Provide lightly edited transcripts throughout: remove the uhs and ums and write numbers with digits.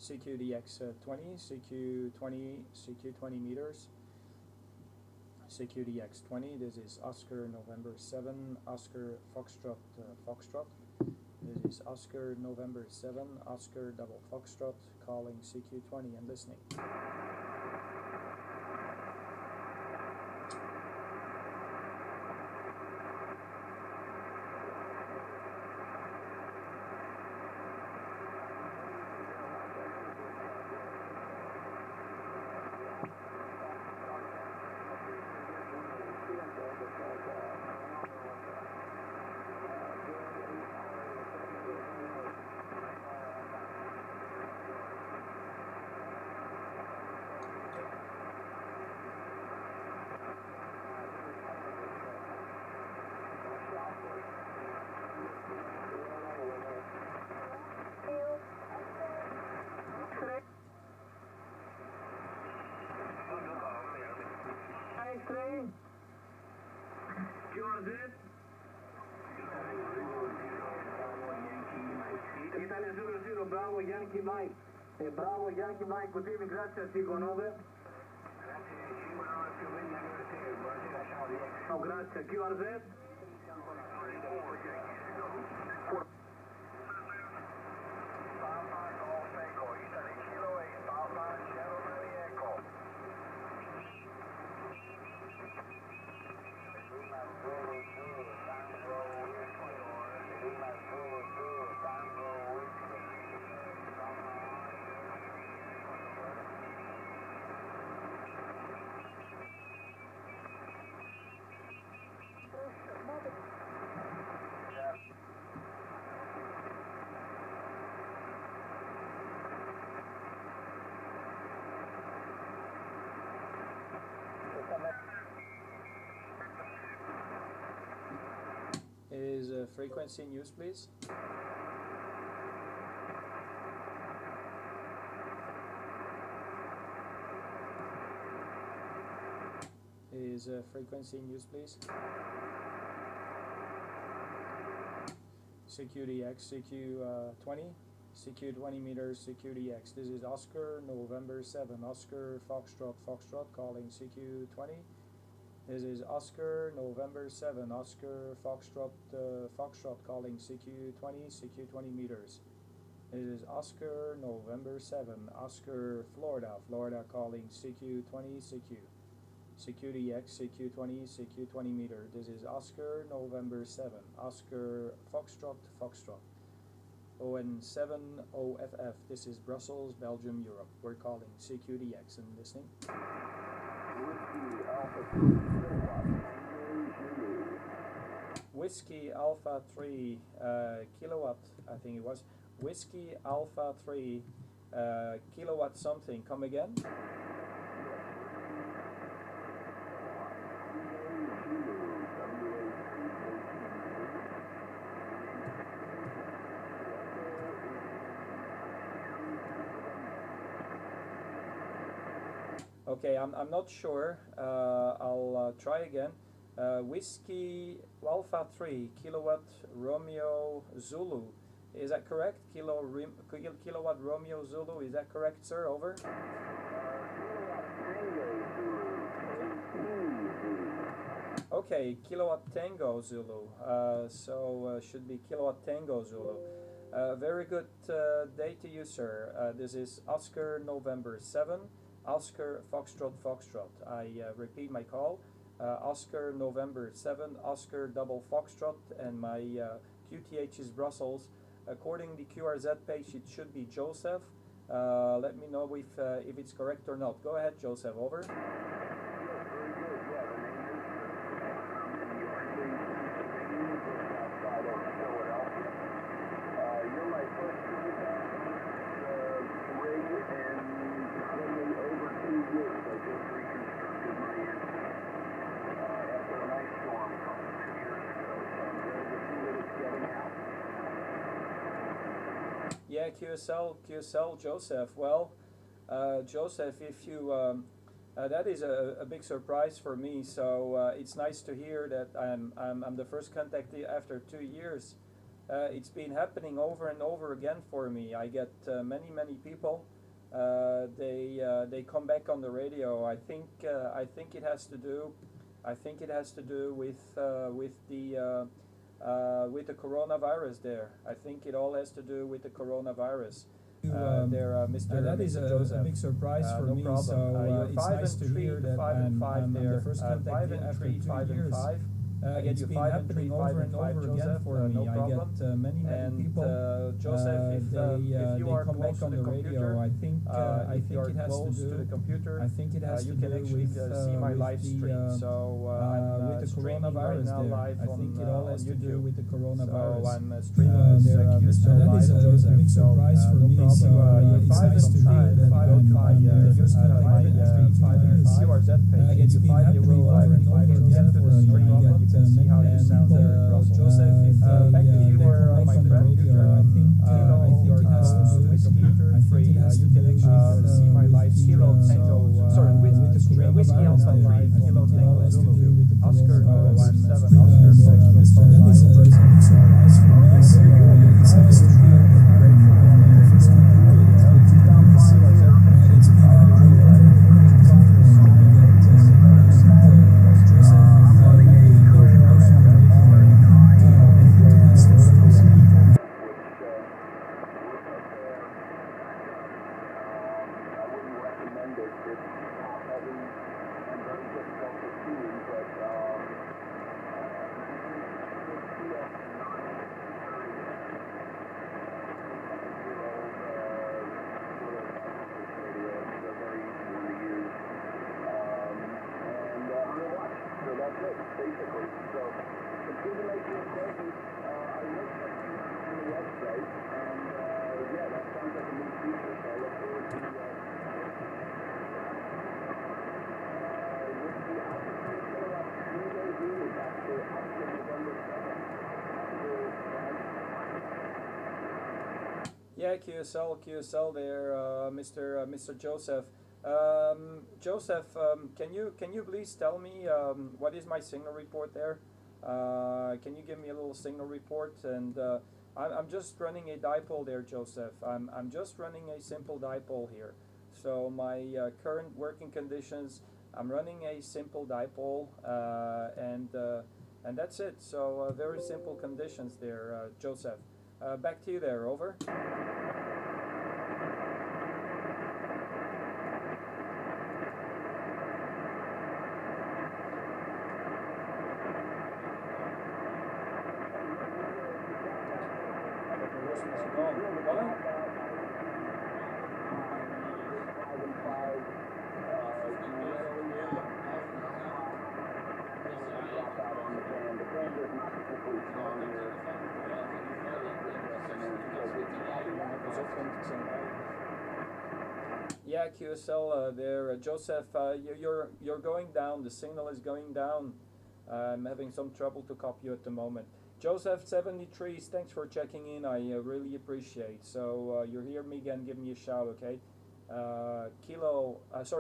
CQDX20, CQ20 meters, CQDX20. This is Oscar November 7, Oscar Foxtrot Foxtrot. This is Oscar November 7, Oscar Double Foxtrot, calling CQ20 and listening. Italia 00, Bravo Yankee Mike. Bravo Yankee Mike, good evening, gracias, Eagle over. Oh, gracias, QRZ. Is frequency news, please? Is frequency news, please? CQDX, CQ20, CQ20 meters, CQDX. This is Oscar November 7, Oscar Foxtrot Foxtrot, calling CQ20. This is Oscar November 7, Oscar Foxtrot Foxtrot, calling CQ20, CQ20 meters. This is Oscar November 7, Oscar Florida, Florida, calling CQ20, CQ. CQDX, CQ20, CQ20 meter. This is Oscar November 7, Oscar Foxtrot Foxtrot. ON7 OFF. This is Brussels, Belgium, Europe. We're calling CQDX and listening. Whiskey Alpha 3 kilowatt, I think it was. Whiskey Alpha 3 kilowatt something. Come again? Okay, I'm not sure. I'll try again. Whiskey Alpha 3 kilowatt Romeo Zulu. Is that correct? Kilowatt Romeo Zulu. Is that correct, sir? Over. Okay, Kilowatt Tango Zulu. Should be Kilowatt Tango Zulu. Very good day to you, sir. This is Oscar November 7. Oscar Foxtrot Foxtrot. I repeat my call. Oscar November 7, Oscar Double Foxtrot, and my QTH is Brussels. According to the QRZ page, it should be Joseph. Let me know if it's correct or not. Go ahead, Joseph. Over. Yeah, QSL, Joseph. Well, Joseph, if you that is a big surprise for me. So it's nice to hear that I'm the first contactee after 2 years. It's been happening over and over again for me. I get many people they come back on the radio. I think it has to do. I think it has to do with the coronavirus there. I think it all has to do with the coronavirus. Mr. That is Mr. a Joseph. big surprise for No me. problem. So You're it's 5 nice and to 3 hear to that 5 and I'm 5 there. the first 5 contact and after 3, 2 5 and years. 5. I get It's you been 5 and happening 3, 5 over and and 5, over again Joseph. for me. No I problem. get many And people. Joseph, if you They are come close back to on the the computer, radio. I think if you are it has to close to do. the computer, I think it has you to can do actually with see my with live stream. So I'm with the streaming right coronavirus now there. live I think on, it all on has to do YouTube. with the So coronavirus. I'm streaming this QSL that live is on a YouTube. big surprise for No me. problem. So You're it's 5 nice and to hear 5, that 5 and 5. used to My my QRZ page. it's been happening over and over again for me. You can see how you sound there in Brussels. Joseph, if back if you were my friend, I think it has to do with the computer. I think it has you to can do actually with see my live Kilo stream. Tango. Sorry, with the Whiskey coronavirus. Alpha 3, I think Kilo it all Tango has to do Zulu, with the Oscar coronavirus. 7, Oscar So that is a big surprise for me. So it's nice to hear that the first computer it's been happening over and over again for me. I get Yeah, QSL there, Mr. Joseph. Joseph, can you please tell me what is my signal report there? Can you give me a little signal report? And I'm just running a dipole there, Joseph. I'm just running a simple dipole here. So my current working conditions, I'm running a simple dipole, and that's it. So very simple conditions there, Joseph. Back to you there, over. Yeah, QSL there, Joseph. You're going down. The signal is going down. I'm having some trouble to copy you at the moment. Joseph 73, thanks for checking in. I really appreciate. So you hear me again, give me a shout, okay?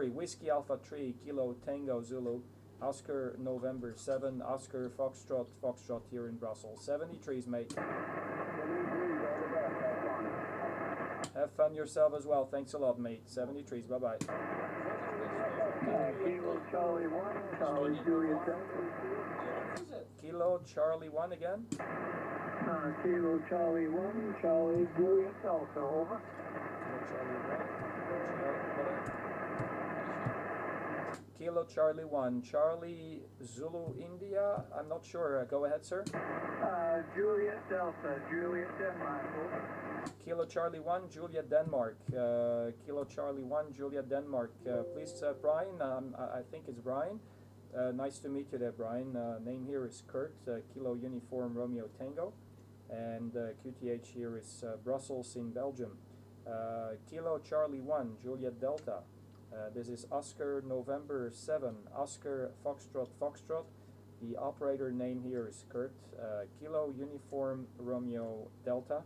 Whiskey Alpha 3, Kilo Tango Zulu, Oscar November 7, Oscar Foxtrot here in Brussels. 73s, mate. Have fun yourself as well. Thanks a lot, mate. 73s, bye-bye. Kilo Charlie 1, Charlie Juliet Delta. Kilo Charlie 1 again? Kilo Charlie 1, Charlie Juliet Delta, over. Kilo Charlie 1, Charlie Zulu India. I'm not sure. Go ahead, sir. Juliet Delta, Juliet Denmark, over. Kilo Charlie 1, Juliet Denmark. Kilo Charlie 1, Juliet Denmark. Please, Brian, I think it's Brian. Nice to meet you there, Brian. Name here is Kurt, Kilo Uniform Romeo Tango. And QTH here is Brussels in Belgium. Kilo Charlie 1, Juliet Delta. This is Oscar November 7, Oscar Foxtrot. The operator name here is Kurt. Kilo Uniform Romeo Delta.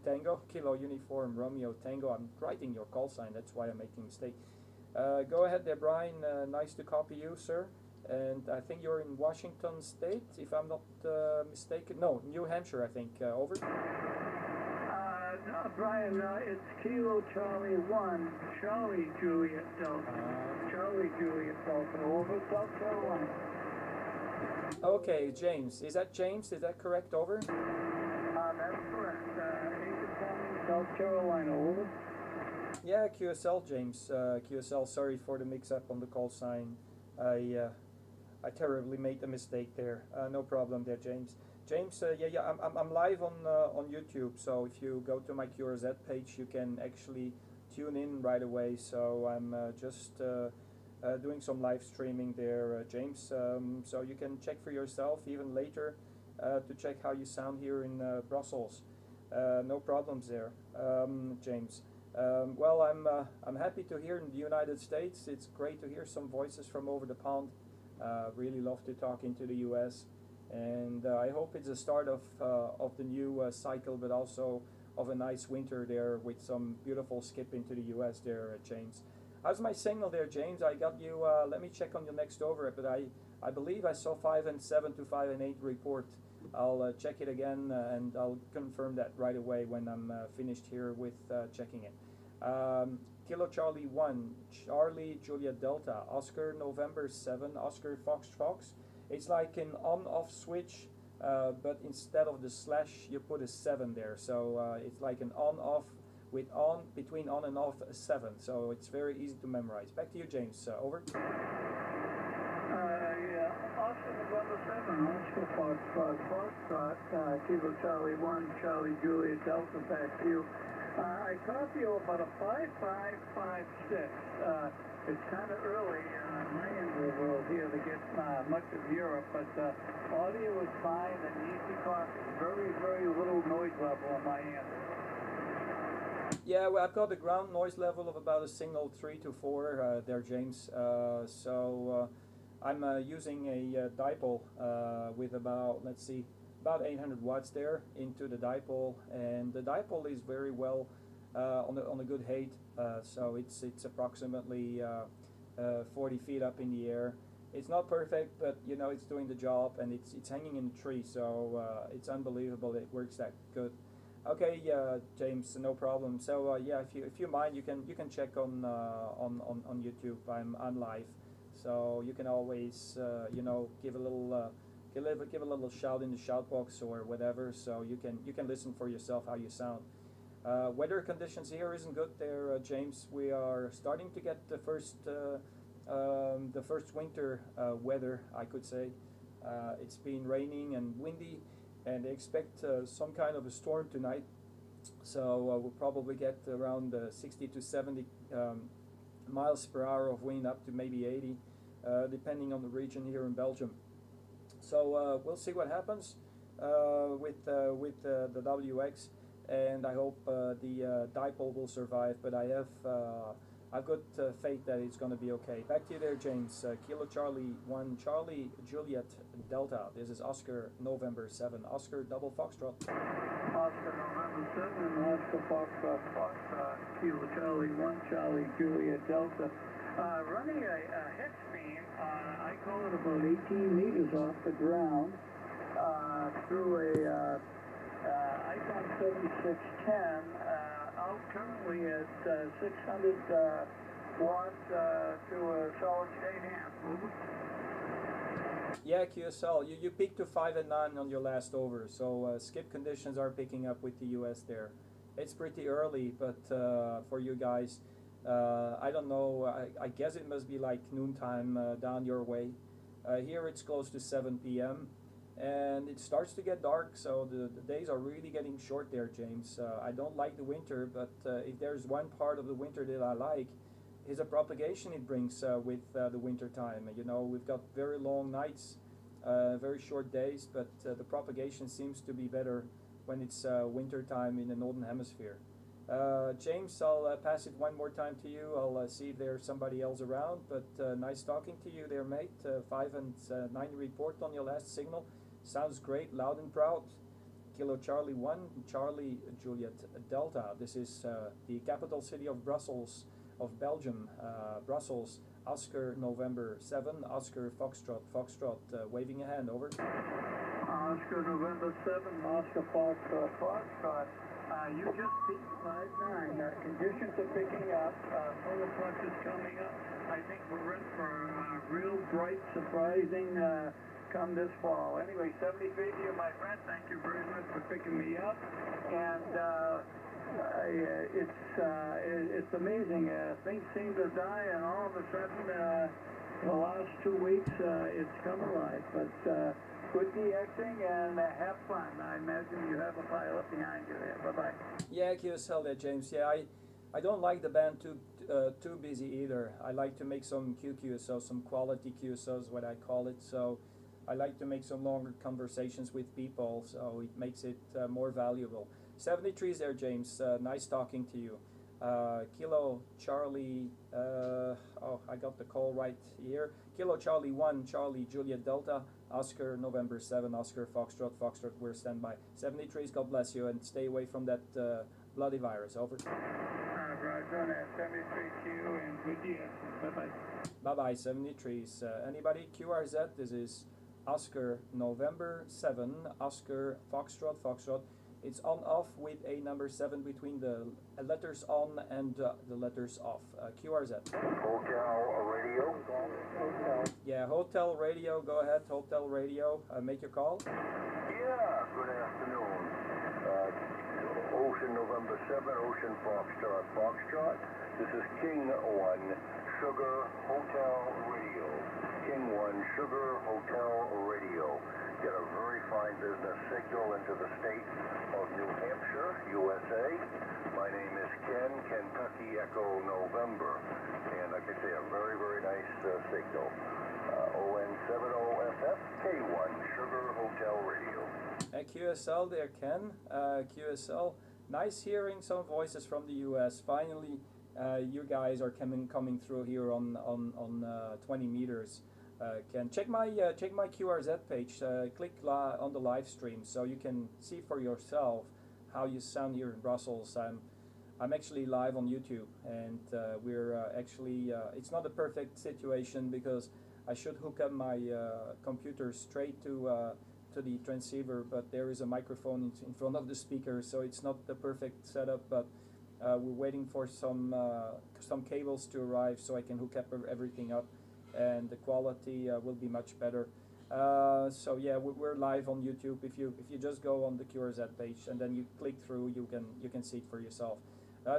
Tango, Kilo Uniform Romeo Tango. I'm writing your call sign, that's why I'm making a mistake. Go ahead there, Brian. Nice to copy you, sir. And I think you're in Washington State, if I'm not mistaken. No, New Hampshire, I think. Over. No, Brian, it's Kilo Charlie 1, Charlie Juliet Delta. Charlie Juliet Delta, over South Carolina. Okay, James. Is that James? Is that correct? Over? That's correct. South Carolina, over. Yeah, QSL, James. QSL, sorry for the mix-up on the call sign. I terribly made a mistake there. No problem there, James. James, I'm live on YouTube, so if you go to my QRZ page, you can actually tune in right away. So I'm just doing some live streaming there, James. So you can check for yourself even later to check how you sound here in Brussels. No problems there, James. Well, I'm happy to hear in the United States. It's great to hear some voices from over the pond. Really love to talk into the U.S. and I hope it's the start of the new cycle, but also of a nice winter there with some beautiful skip into the U.S. there, James. How's my signal there, James? I got you. Let me check on your next over, but I believe I saw 5 and 7 to 5 and 8 report. I'll check it again and I'll confirm that right away when I'm finished here with checking it. Kilo Charlie 1, Charlie Juliet Delta, Oscar November 7, Oscar Fox Fox. It's like an on-off switch, but instead of the slash, you put a 7 there. So it's like an on-off with on, between on and off, a 7. So it's very easy to memorize. Back to you, James. Over. Yeah, Oscar November 7, Oscar Fox Fox, Kilo Charlie 1, Charlie Juliet Delta, back to you. I caught you about a 5556. It's kind of early in my end of the world here to get much of Europe, but audio is fine and easy talk. Very, very little noise level on my end. Yeah, well, I've got a ground noise level of about a signal 3 to 4 there, James. So I'm using a dipole with about, let's see, about 800 watts there into the dipole, and the dipole is very well on a good height, so it's approximately 40 feet up in the air. It's not perfect, but you know it's doing the job, and it's hanging in the tree, so it's unbelievable it works that good. Okay, James, no problem. So yeah, if you mind, you can check on YouTube. I'm live, so you can always you know give a little. Give a little shout in the shout box or whatever, so you can listen for yourself how you sound. Weather conditions here isn't good there, James. We are starting to get the first winter weather, I could say. It's been raining and windy, and they expect some kind of a storm tonight. So we'll probably get around 60 to 70 miles per hour of wind, up to maybe 80, depending on the region here in Belgium. So we'll see what happens with the WX, and I hope the dipole will survive. But I've got faith that it's going to be okay. Back to you there, James. Kilo Charlie 1, Charlie Juliet Delta. This is Oscar November 7, Oscar Double Foxtrot. Oscar November 7, Oscar Fox, Kilo Charlie 1, Charlie Juliet Delta. Running a hex beam, I call it about 18 meters off the ground, through a Icon 7610, out currently at 600 watts to a solid state amp. Yeah, QSL, you peaked to 5 and 9 on your last over, so skip conditions are picking up with the US there. It's pretty early, but for you guys, I don't know, I guess it must be like noontime down your way. Here it's close to 7 p.m. and it starts to get dark, so the days are really getting short there, James. I don't like the winter, but if there's one part of the winter that I like, is a propagation it brings with the winter time. You know, we've got very long nights, very short days, but the propagation seems to be better when it's winter time in the northern hemisphere. James, I'll pass it one more time to you. I'll see if there's somebody else around, but nice talking to you there, mate. 5 and 9 report on your last signal. Sounds great, loud and proud. Kilo Charlie 1, Charlie Juliet Delta. This is the capital city of Brussels, of Belgium. Brussels, Oscar November 7, Oscar Foxtrot, waving a hand, over. Oscar November 7, Oscar Foxtrot. You just beat 5-9. Conditions are picking up. Solar front is coming up. I think we're in for real bright, surprising come this fall. Anyway, 73 to you, my friend. Thank you very much for picking me up. And it's amazing. Things seem to die, and all of a sudden, the last 2 weeks, it's come alive. But good DXing and have fun. I imagine you have a pilot behind you there. Bye-bye. Yeah, QSL there, James. Yeah, I don't like the band too busy either. I like to make some QSOs, some quality QSOs, what I call it. So I like to make some longer conversations with people, so it makes it more valuable. 73 is there, James. Nice talking to you. Kilo Charlie, oh, I got the call right here. Kilo Charlie 1, Charlie Juliet Delta, Oscar November 7, Oscar Foxtrot, Foxtrot, we're standby. 73s, God bless you, and stay away from that bloody virus. Over. Roger on that. 73Q and good DX. Bye-bye. Bye-bye, 73s. Anybody? QRZ, this is Oscar November 7, Oscar Foxtrot, Foxtrot. It's on-off with a number 7 between the letters on and the letters off. QRZ. Hotel radio. Yeah, Hotel Radio. Go ahead, Hotel Radio. Make your call. Yeah, good afternoon. Ocean November 7, Ocean Foxtrot, Foxtrot. This is King 1, Sugar Hotel Radio. King 1, Sugar Hotel Radio. Get a very fine business signal into the state of New Hampshire, USA. My name is Ken, Kentucky Echo November. And like I say, a very, very nice signal. ON70FF, K1, Sugar Hotel Radio. QSL there, Ken. QSL. Nice hearing some voices from the US. Finally, you guys are coming through here on 20 meters. Can check my QRZ page. Click on the live stream so you can see for yourself how you sound here in Brussels. I'm actually live on YouTube, and we're actually it's not a perfect situation because I should hook up my computer straight to the transceiver, but there is a microphone in front of the speaker, so it's not the perfect setup. But we're waiting for some cables to arrive so I can hook up everything up, and the quality will be much better. So yeah, we're live on YouTube. If you just go on the QRZ page and then you click through, you can see it for yourself.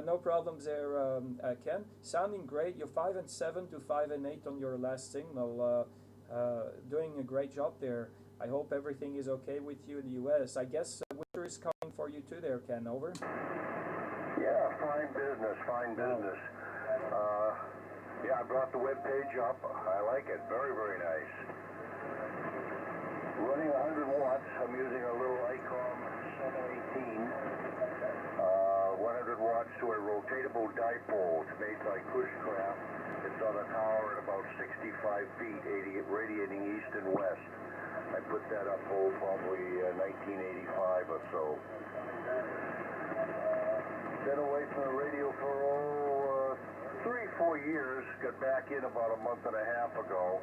No problems there, Ken. Sounding great. You're 5 and 7 to 5 and 8 on your last signal. Doing a great job there. I hope everything is okay with you in the US. I guess winter is coming for you too there, Ken. Over. Yeah, fine business, fine business. Yeah, I brought the web page up. I like it. Very, very nice. Running 100 watts. I'm using a little ICOM 718. 100 watts to a rotatable dipole. It's made by Cushcraft. It's on a tower at about 65 feet, radiating east and west. I put that up probably 1985 or so. Been away from the radio for 3-4 years. Got back in about a month and a half ago.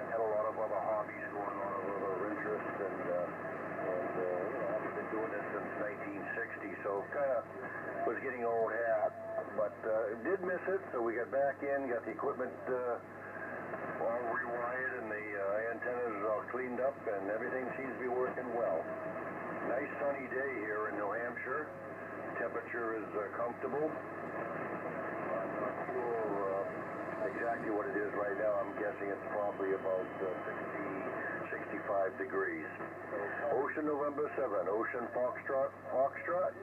Had a lot of other hobbies going on, a lot of interests, and I've been doing this since 1960, so kind of was getting old hat, but did miss it, so we got back in, got the equipment all rewired, and the antennas all cleaned up, and everything seems to be working well. Nice sunny day here in New Hampshire. Temperature is comfortable. I'm not sure exactly what it is right now. I'm guessing it's probably about 65 degrees. Ocean November 7, Ocean Foxtrot, Foxtrot,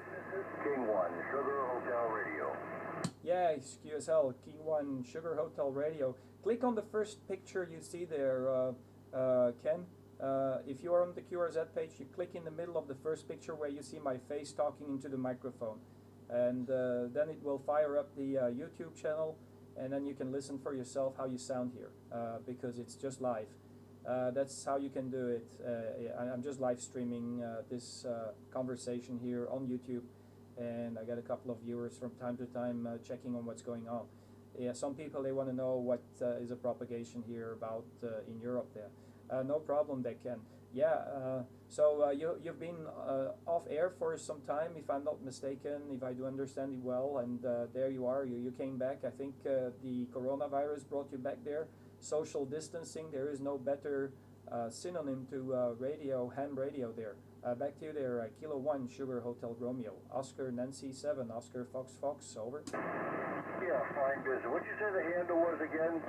King 1, Sugar Hotel Radio. Yeah, it's QSL, King 1, Sugar Hotel Radio. Click on the first picture you see there, Ken. If you are on the QRZ page, you click in the middle of the first picture where you see my face talking into the microphone. And then it will fire up the YouTube channel, and then you can listen for yourself how you sound here, because it's just live. That's how you can do it. I'm just live streaming this conversation here on YouTube, and I got a couple of viewers from time to time checking on what's going on. Yeah, some people, they want to know what is a propagation here about in Europe there. No problem, they can. Yeah, so you've been off air for some time, if I'm not mistaken, if I do understand it well, and there you are. You came back. I think the coronavirus brought you back there. Social distancing. There is no better synonym to radio, ham radio there. Back to you there. Kilo 1 Sugar Hotel Romeo, Oscar Nancy 7, Oscar Fox Fox. Over. Yeah, fine business. What'd you say the handle was again?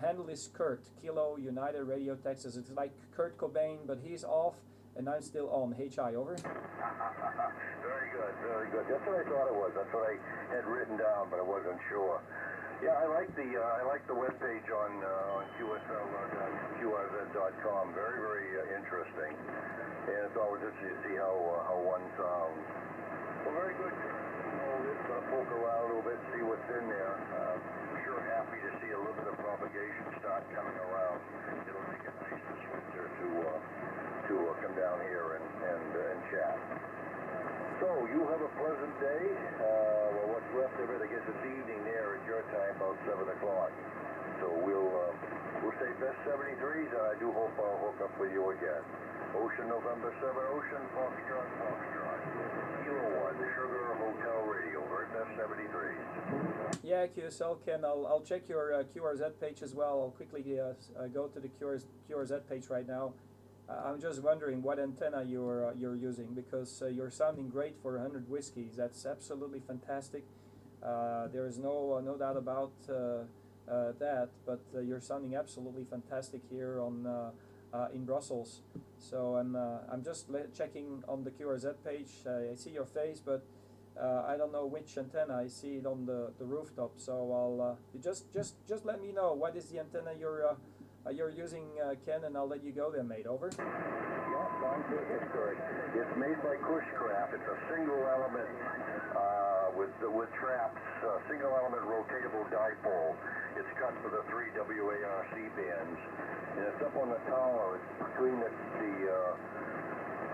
Handle is Kurt, Kilo United Radio Texas. It's like Kurt Cobain, but he's off and I'm still on. HI, over. Very good, very good. That's what I thought it was. That's what I had written down, but I wasn't sure. Yeah, I like the webpage on QRZ.com. Very, very interesting. And it's always interesting to see how one sounds. Well, very good. Well, just gonna poke around a little bit, see what's in there. Sure happy to see a little bit of propagation start coming around. It'll make it nice this winter to come down here and chat. So you have a pleasant day. Well, what's left of it, I guess it's evening there at your time, about 7 o'clock. So we'll say best 73s, and I do hope I'll hook up with you again. Ocean November 7, Ocean, Foxtrot, Foxtrot. Kilo 1, Sugar Hotel Radio, very best 73s. Yeah, QSL Ken, I'll check your QRZ page as well. I'll quickly go to the QRZ page right now. I'm just wondering what antenna you're using, because you're sounding great for 100 whiskeys. That's absolutely fantastic. There is no doubt about that. But you're sounding absolutely fantastic here in Brussels. So I'm just checking on the QRZ page. I see your face, but I don't know which antenna. I see it on the rooftop. So I'll just let me know what is the antenna you're using, Ken, and I'll let you go there, mate. Over. Yeah, fine business, Kurt. It's made by Cushcraft. It's a single element with traps, single element rotatable dipole. It's cut for the 3 WARC bands, and it's up on the tower. It's between the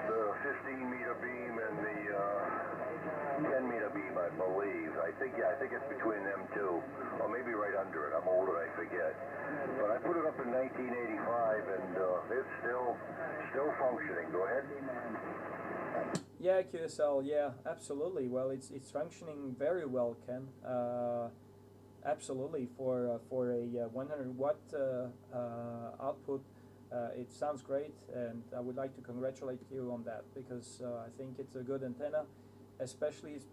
15-meter beam and the 10-meter beam, I believe. I think it's between them two, or maybe right under it. I'm old and I forget. But I put it up in 1985, and it's still functioning. Go ahead. Yeah, QSL. Yeah, absolutely. Well, it's functioning very well, Ken. Absolutely, for a 100 watt output, it sounds great, and I would like to congratulate you on that, because I think it's a good antenna, especially if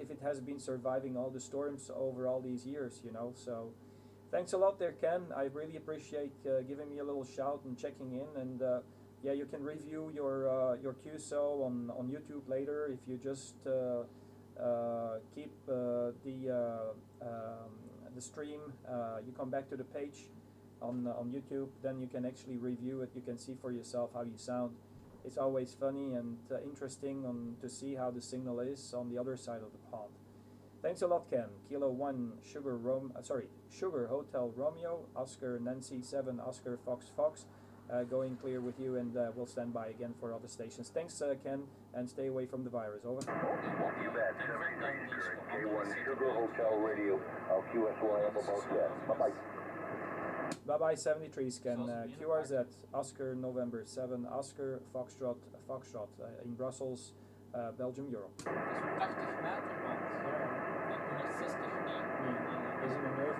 it has been surviving all the storms over all these years, you know. So thanks a lot there, Ken. I really appreciate giving me a little shout and checking in, and yeah, you can review your QSO on YouTube later if you just keep the stream. You come back to the page on YouTube, then you can actually review it. You can see for yourself how you sound. It's always funny and interesting to see how the signal is on the other side of the pond. Thanks a lot, Ken. Kilo 1 Sugar Hotel Romeo, Oscar Nancy 7, Oscar Fox Fox. Going clear with you, and we'll stand by again for other stations. Thanks, Ken, and stay away from the virus. Over. You bet. 73 K1 Sugar Hotel Radio. I'll QSY up about that. Bye-bye. Bye-bye, 73 Ken. QRZ, Oscar November 7, Oscar Foxtrot, in Brussels, Belgium, Europe. Dat is 80 meter, man. Ja. 160 niet. Nee, we zijn een 90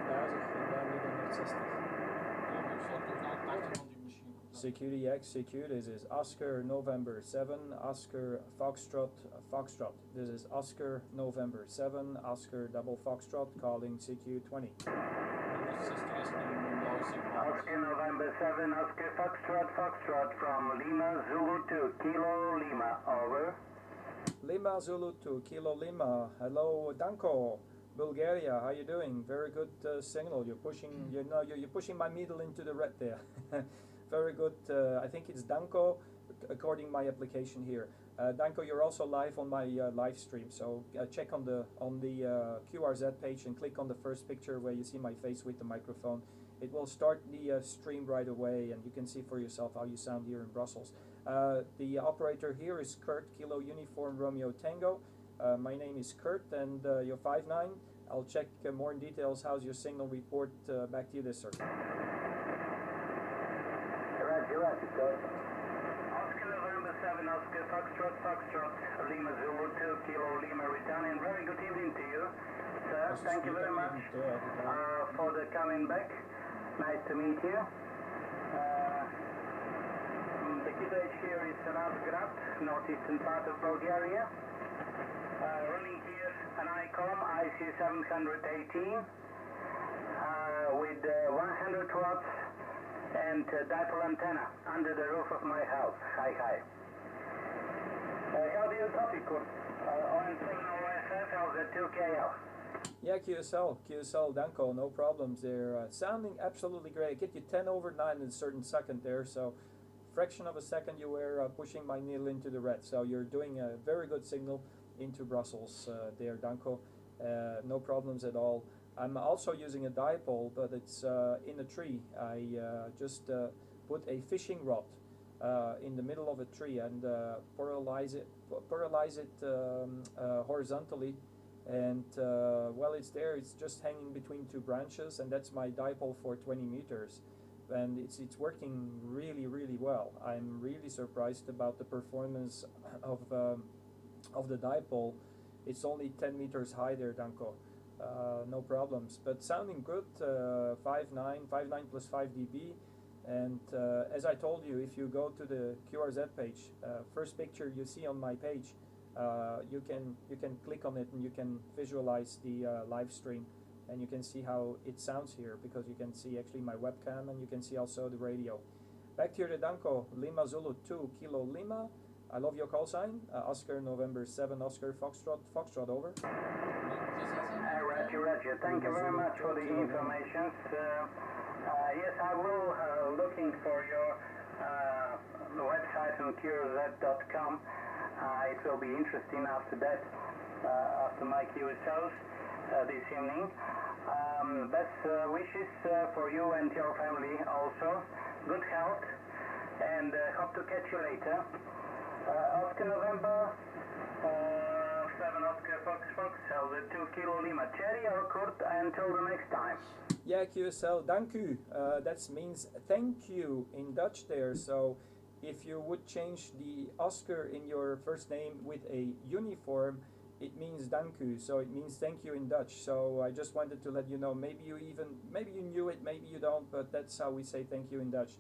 en daar nu 160. Ja, maar ik zal toch wel 80 van die machine. Security X, this is Oscar November 7, Oscar Foxtrot, Foxtrot. This is Oscar November 7, Oscar Double Foxtrot, calling CQ20. 160 is niet een blauw signaal. Oscar November 7, Oscar Foxtrot, Foxtrot from Lima Zulu to Kilo Lima, over. Lima Zulu to Kilo Lima. Hello, Danko, Bulgaria. How you doing? Very good signal. You're pushing my needle into the red there. Very good. I think it's Danko, according to my application here. Danko, you're also live on my live stream. So check on the QRZ page and click on the first picture where you see my face with the microphone. It will start the stream right away, and you can see for yourself how you sound here in Brussels. The operator here is Kurt, Kilo Uniform Romeo Tango. My name is Kurt, and you're 5'9". I'll check more in details. How's your signal report? Back to you, this sir. roger, sir. Oscar November 7, Oscar Foxtrot, Foxtrot, Lima Zulu 2, Kilo Lima, returning. Very good evening to you, sir. Thank you very much for the coming back. Nice to meet you. The key date here is Razgrad, northeastern part of Bulgaria. Running here an ICOM IC718 with 100 watts and dipole antenna under the roof of my house. Hi. How do you copy, Kurt? On 70FF, LZ2KL. Yeah, QSL, Danko, no problems there. Sounding absolutely great. Get you 10 over 9 in a certain second there, so fraction of a second you were pushing my needle into the red. So you're doing a very good signal into Brussels there, Danko. No problems at all. I'm also using a dipole, but it's in a tree. I just put a fishing rod in the middle of a tree and polarize it horizontally. And well, it's there. It's just hanging between two branches, and that's my dipole for 20 meters. And it's working really, really well. I'm really surprised about the performance of the dipole. It's only 10 meters high there, Danko. No problems, but sounding good. 5.9 plus 5 dB. And as I told you, if you go to the QRZ page, first picture you see on my page, you can click on it and you can visualize the live stream, and you can see how it sounds here, because you can see actually my webcam and you can see also the radio. Back here to Danko, Lima Zulu 2 Kilo Lima. I love your call sign. Oscar November 7 Oscar Foxtrot over. Roger. Thank you very much for the information. Yes, I will looking for your website on QRZ.com. It will be interesting after that, after my QSOs this evening. Best wishes for you and your family also. Good health, and hope to catch you later. Oscar November 7 Oscar Fox, the 2 Kilo Lima. Cherry or Kurt, until the next time. Yeah, QSL, dank u. That means thank you in Dutch there. So if you would change the Oscar in your first name with a uniform, it means dank u. So it means thank you in Dutch. So I just wanted to let you know. Maybe you knew it, maybe you don't, but that's how we say thank you in Dutch.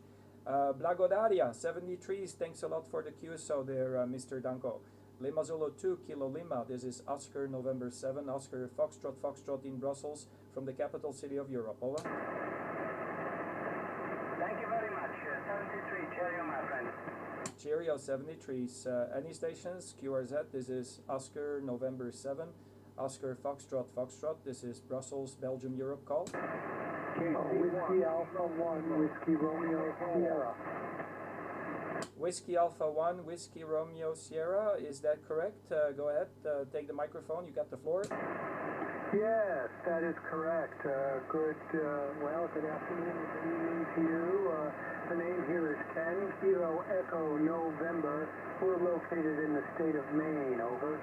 Blagodaria 73, thanks a lot for the QSO there, Mr. Danko. Lima Zulu 2 Kilo Lima. This is Oscar November 7 Oscar Foxtrot in Brussels, from the capital city of Europe. Over. Thank you very much. 73, cheerio, my friend. Cheerio 73s. Any stations? QRZ. This is Oscar November 7 Oscar Foxtrot. This is Brussels, Belgium, Europe call. Whiskey Alpha 1, Whiskey Romeo Sierra. Whiskey Alpha 1, Whiskey Romeo Sierra. Is that correct? Go ahead. Take the microphone. You got the floor. Yes, that is correct. Good afternoon, good evening to you. The name here is Ken, Kilo Echo November. We're located in the state of Maine, over.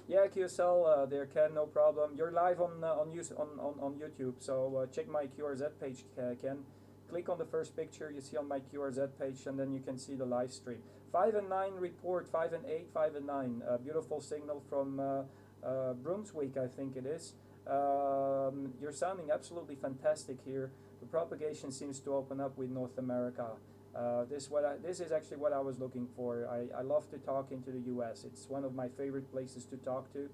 Yeah, QSL, there, Ken, no problem. You're live on YouTube, so check my QRZ page, Ken. Click on the first picture you see on my QRZ page, and then you can see the live stream. 5 and 9 report, 5 and 8, 5 and 9. Beautiful signal from Brunswick, I think it is. You're sounding absolutely fantastic here. The propagation seems to open up with North America. This is actually what I was looking for. I love to talk into the US. It's one of my favorite places to talk to.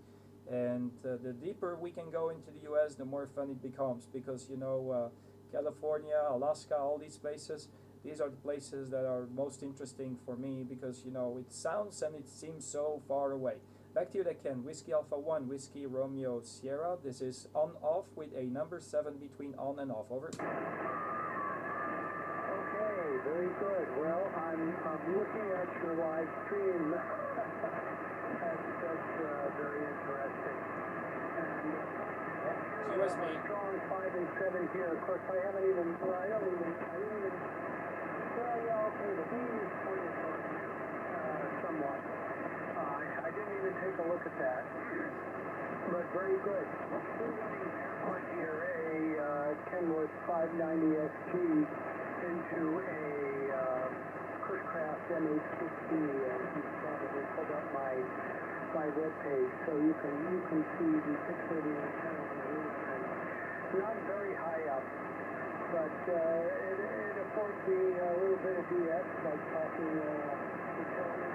And the deeper we can go into the US, the more fun it becomes, because, you know, California, Alaska, all these places, these are the places that are most interesting for me, because, you know, it sounds and it seems so far away. Back to you again. Whiskey Alpha 1, Whiskey Romeo Sierra. This is on-off with a number 7 between on and off. Over. Okay, very good. Well, I'm looking at your live stream. That's very interesting. And QSB. strong 5 and 7 here. Of course, I didn't even, the beam is pointed towards you, somewhat. I didn't even take a look at that, but very good. Put here a Kenworth 590 SG into a Aircraft MH60, and he's probably pulled up my webpage, so you can see the 630 antenna on the roof, and not very high up, but it affords me a little bit of BS, like talking utility.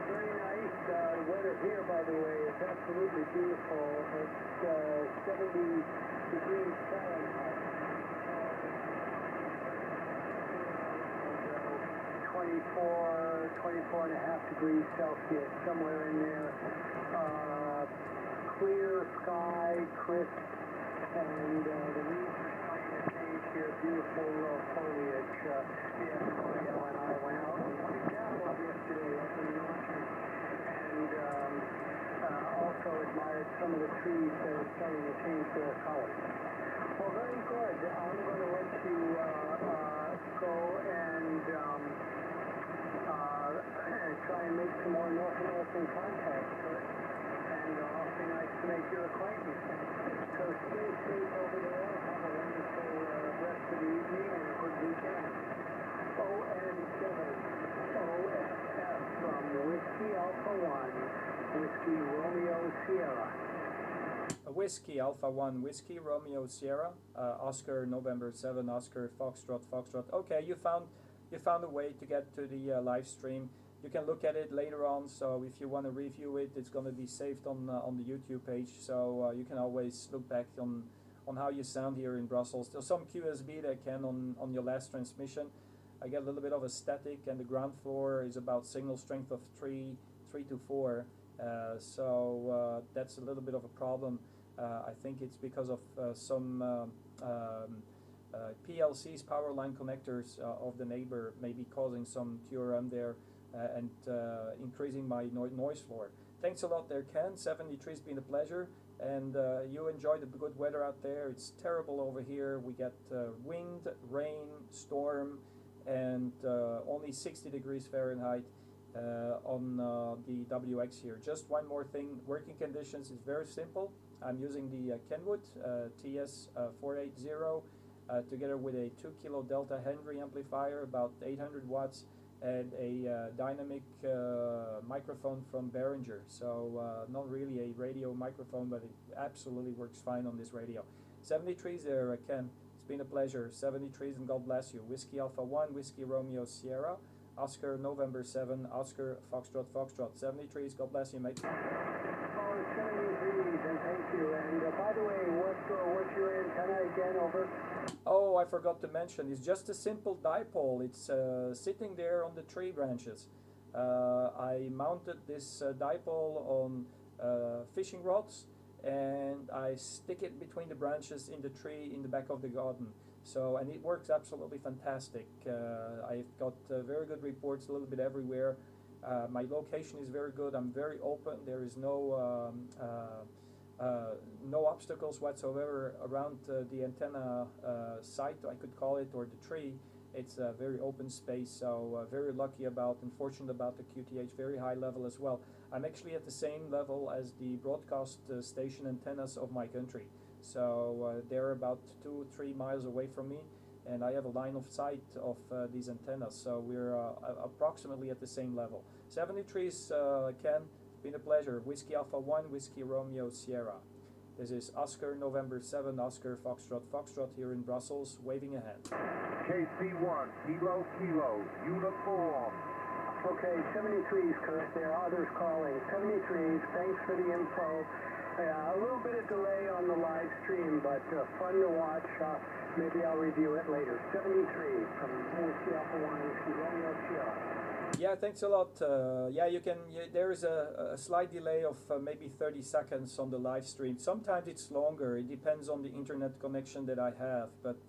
Very nice. The weather here, by the way, is absolutely beautiful. It's 70 degrees Fahrenheit. 24 and a half degrees Celsius, somewhere in there. Clear sky, crisp, and the leaves are starting to change here. Beautiful foliage. Yes, Mario and I went out and picked apples yesterday up in the orchard, and also admired some of the trees that are starting to change their colors. Well, very good. I'm going to let you go and try and make some more North American contacts, and awfully nice to make your acquaintance. So stay safe over there. Have a wonderful rest of the evening and a good weekend. ON7 OFF from Whiskey Alpha 1, Whiskey Romeo Sierra. Whiskey Alpha 1, Whiskey Romeo Sierra, Oscar November 7, Oscar Foxtrot Foxtrot. Okay, you found a way to get to the live stream. You can look at it later on, so if you want to review it, it's going to be saved on the YouTube page, so you can always look back on how you sound here in Brussels. There's some QSB that can on your last transmission. I get a little bit of a static, and the ground floor is about signal strength of 3 to 4, so that's a little bit of a problem. I think it's because of some PLC's power line connectors of the neighbor may be causing some QRM there and increasing my noise floor. Thanks a lot there, Ken. 73's been a pleasure, and you enjoy the good weather out there. It's terrible over here. We get wind, rain, storm, and only 60 degrees Fahrenheit on the WX here. Just one more thing, working conditions is very simple. I'm using the Kenwood TS480 together with a 2 kilo Delta Henry amplifier, about 800 watts, and a dynamic microphone from Behringer. So not really a radio microphone, but it absolutely works fine on this radio. 73's there, Ken. It's been a pleasure. 73's, and God bless you. Whiskey Alpha 1, Whiskey Romeo Sierra, Oscar November 7, Oscar Foxtrot Foxtrot. 73's, God bless you, mate. 73's, and thank you. And by the way, what's your antenna again, over? Oh, I forgot to mention, it's just a simple dipole. It's sitting there on the tree branches. I mounted this dipole on fishing rods, and I stick it between the branches in the tree in the back of the garden. So, and it works absolutely fantastic. I've got very good reports a little bit everywhere. My location is very good. I'm very open. There is no obstacles whatsoever around the antenna site, I could call it, or the tree. It's a very open space, so very lucky about and fortunate about the QTH, very high level as well. I'm actually at the same level as the broadcast station antennas of my country. So they're about 2-3 miles away from me, and I have a line of sight of these antennas, so we're approximately at the same level. 73's, Ken, been a pleasure. Whiskey Alpha 1, Whiskey Romeo Sierra. This is Oscar November 7, Oscar Foxtrot Foxtrot here in Brussels, waving a hand. KC1, Kilo Kilo, uniform. Okay, 73's, Kurt. There are others calling. 73's, thanks for the info. A little bit of delay on the live stream, but fun to watch. Maybe I'll review it later. 73 from Whiskey Alpha 1, Whiskey Romeo Sierra. Yeah, thanks a lot. Yeah, you can. There is a slight delay of maybe 30 seconds on the live stream. Sometimes it's longer. It depends on the internet connection that I have. But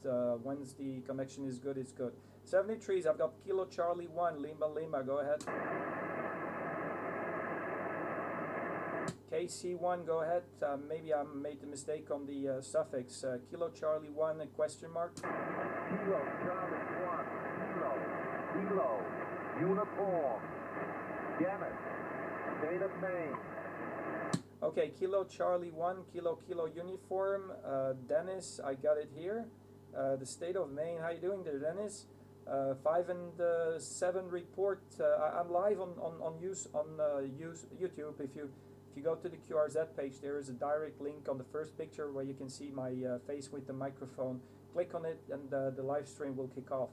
once the connection is good, it's good. 73's. I've got Kilo Charlie 1, Lima Lima. Go ahead. KC1, go ahead. Maybe I made a mistake on the suffix. Kilo Charlie 1, a question mark. Kilo Charlie 1, Kilo, uniform, Dennis, state of Maine. Okay, Kilo Charlie 1, Kilo uniform. Dennis, I got it here. The state of Maine. How you doing there, Dennis? 5 and 7 report. I'm live on YouTube. If you go to the QRZ page, there is a direct link on the first picture where you can see my face with the microphone. Click on it and the live stream will kick off.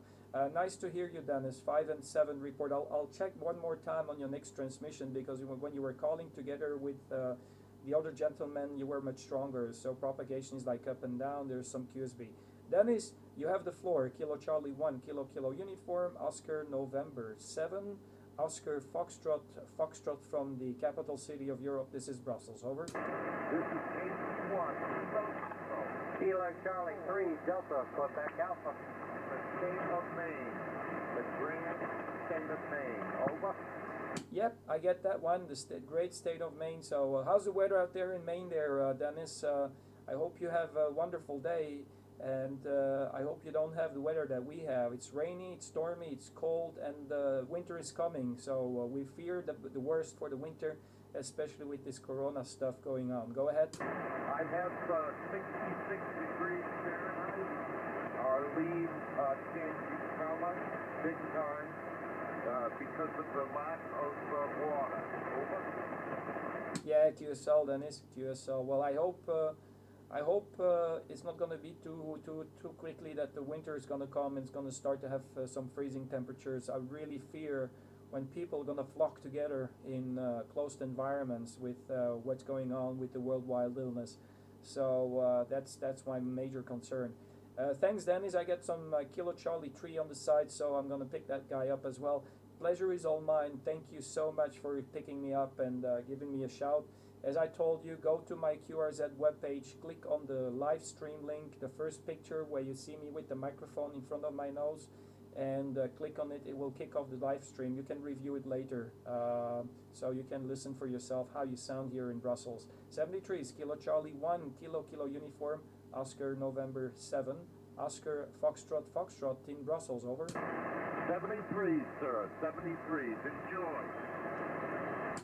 Nice to hear you, Dennis. 5 and 7 report. I'll check one more time on your next transmission, because when you were calling together with the other gentleman, you were much stronger. So propagation is like up and down. There's some QSB. Dennis, you have the floor. Kilo Charlie 1, Kilo uniform, Oscar November 7, Oscar Foxtrot from the capital city of Europe. This is Brussels. Over. This is 81. Kilo Charlie 3, Delta, Quebec Alpha. The state of Maine. The grand state of Maine. Over. Yep, I get that one. The great state of Maine. So how's the weather out there in Maine there, Dennis? I hope you have a wonderful day. And I hope you don't have the weather that we have. It's rainy, it's stormy, it's cold, and winter is coming. So we fear the worst for the winter, especially with this corona stuff going on. Go ahead. I have 66 degrees Fahrenheit. Our leaves changing color big time because of the lack of water. Over. Yeah, QSL, Dennis. QSL. Well, I hope it's not going to be too quickly that the winter is going to come and it's going to start to have some freezing temperatures. I really fear when people are going to flock together in closed environments with what's going on with the worldwide illness. So that's my major concern. Thanks, Dennis. I get some Kilo Charlie 3 on the side, so I'm going to pick that guy up as well. Pleasure is all mine. Thank you so much for picking me up and giving me a shout. As I told you, go to my QRZ webpage, click on the live stream link, the first picture where you see me with the microphone in front of my nose, and click on it. It will kick off the live stream. You can review it later, so you can listen for yourself how you sound here in Brussels. 73 is Kilo Charlie 1, Kilo uniform, Oscar November 7, Oscar Foxtrot in Brussels. Over. 73, sir. 73s. Enjoy.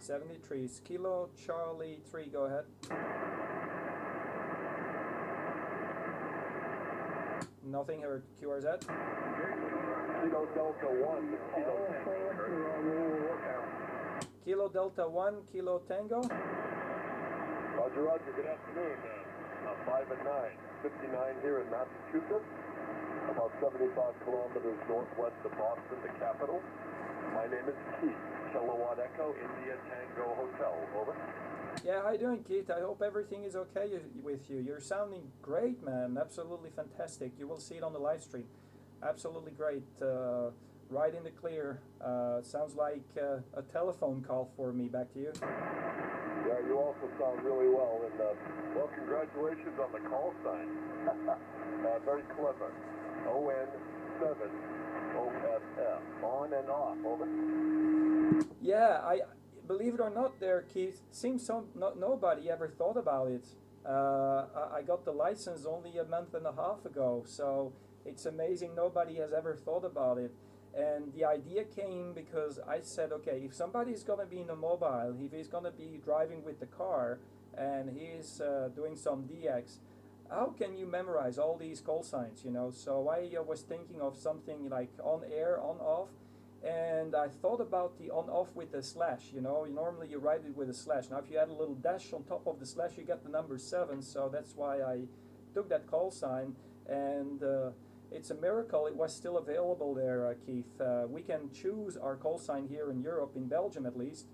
73 Kilo Charlie 3, go ahead. Nothing heard. QRZ. Kilo Delta 1, Kilo Tango. Kilo Delta 1, Kilo Tango. Roger, roger. Good afternoon. 5 and 9. 59 here in Massachusetts. About 75 kilometers northwest of Boston, the capital. My name is Keith. Kilowatt Echo, India Tango Hotel. Over. Yeah, how you doing, Keith? I hope everything is okay with you. You're sounding great, man. Absolutely fantastic. You will see it on the live stream. Absolutely great. Right in the clear. Sounds like a telephone call for me. Back to you. Yeah, you also sound really well. And well, congratulations on the call sign. Very clever. ON7 OSF. On and off. Over. Yeah, I believe it or not, there, Keith. Seems nobody ever thought about it. I got the license only a month and a half ago, so it's amazing nobody has ever thought about it. And the idea came because I said, okay, if somebody's going to be in a mobile, if he's going to be driving with the car and he's doing some DX, how can you memorize all these call signs, you know? So I was thinking of something like on air, on off, and I thought about the on off with a slash, you know. Normally you write it with a slash. Now if you add a little dash on top of the slash, you get the number 7, so that's why I took that call sign, and it's a miracle it was still available there, Keith. We can choose our call sign here in Europe, in Belgium at least,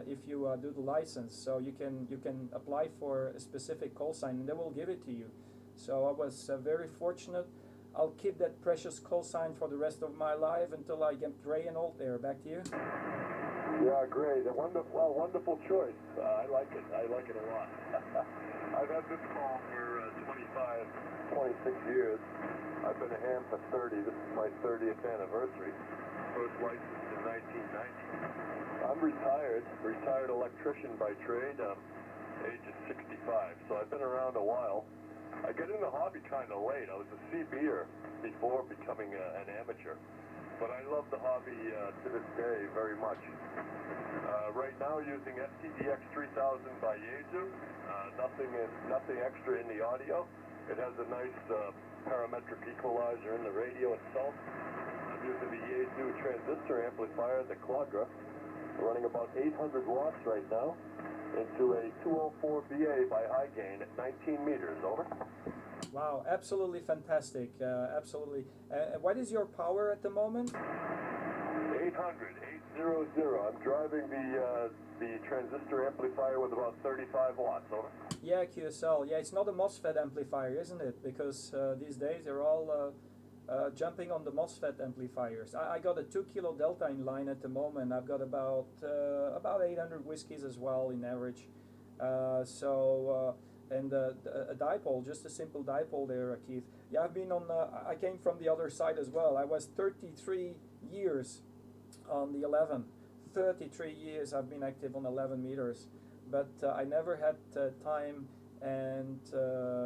if you do the license. So you can apply for a specific call sign and they will give it to you. So I was very fortunate. I'll keep that precious call sign for the rest of my life until I get gray and old there. Back to you. Yeah, great. A wonderful choice. I like it. I like it a lot. I've had this call for 26 years. I've been a ham for 30. This is my 30th anniversary. First licensed in 1990. I'm retired electrician by trade, age of 65. So I've been around a while. I got in the hobby kind of late. I was a CB'er before becoming an amateur. But I love the hobby to this day very much. Right now using STDX 3000 by Yaesu. Nothing extra in the audio. It has a nice parametric equalizer in the radio itself. I'm using the Yaesu transistor amplifier, the Quadra, running about 800 watts right now into a 204 BA by high gain at 19 meters. Over. Wow, absolutely fantastic. Absolutely. What is your power at the moment? 800, 800. I'm driving the transistor amplifier with about 35 watts. Over. Yeah, QSL. Yeah, it's not a MOSFET amplifier, isn't it? Because these days they're all jumping on the MOSFET amplifiers. I got a 2 kilo delta in line at the moment. I've got about 800 whiskeys as well in average. And a dipole, just a simple dipole there, Keith. Yeah, I've been on. I came from the other side as well. I was 33 years on the 11. 33 years I've been active on 11 meters, but I never had time. And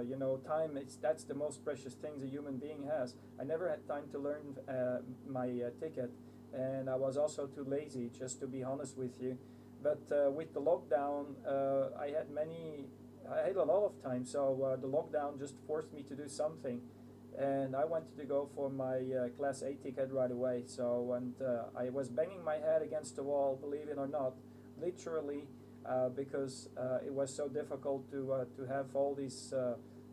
you know, time, that's the most precious thing a human being has. I never had time to learn my ticket, and I was also too lazy, just to be honest with you. But with the lockdown, I had a lot of time, so the lockdown just forced me to do something, and I wanted to go for my Class A ticket right away. So, and I was banging my head against the wall, believe it or not, literally. Because it was so difficult to have all these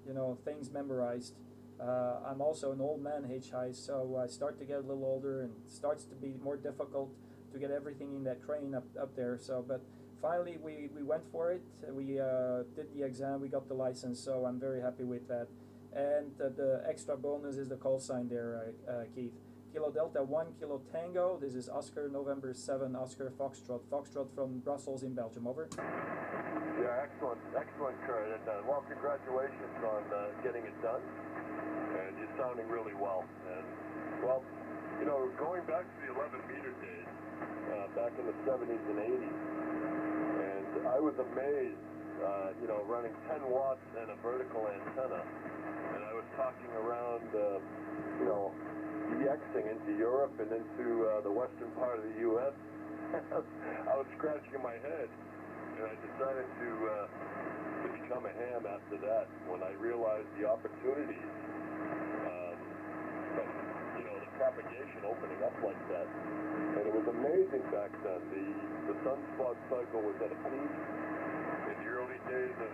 you know, things memorized. I'm also an old man, HI, so I start to get a little older, and it starts to be more difficult to get everything in that crane up there. So, but finally we went for it. We did the exam, we got the license, so I'm very happy with that. And the extra bonus is the call sign there, Keith. Kilo Delta 1 Kilo Tango. This is Oscar November 7 Oscar Foxtrot. Foxtrot from Brussels in Belgium. Over. Yeah, excellent, Kurt. And well, congratulations on getting it done. And you're sounding really well. And well, you know, going back to the 11-meter days, back in the 70s and 80s, and I was amazed, you know, running 10 watts and a vertical antenna, and I was talking around, you know, DXing into Europe and into the western part of the U.S. I was scratching my head, and I decided to become a ham after that when I realized the opportunities, but, you know, the propagation opening up like that. And it was amazing back then. The sunspot cycle was at a peak in the early days of,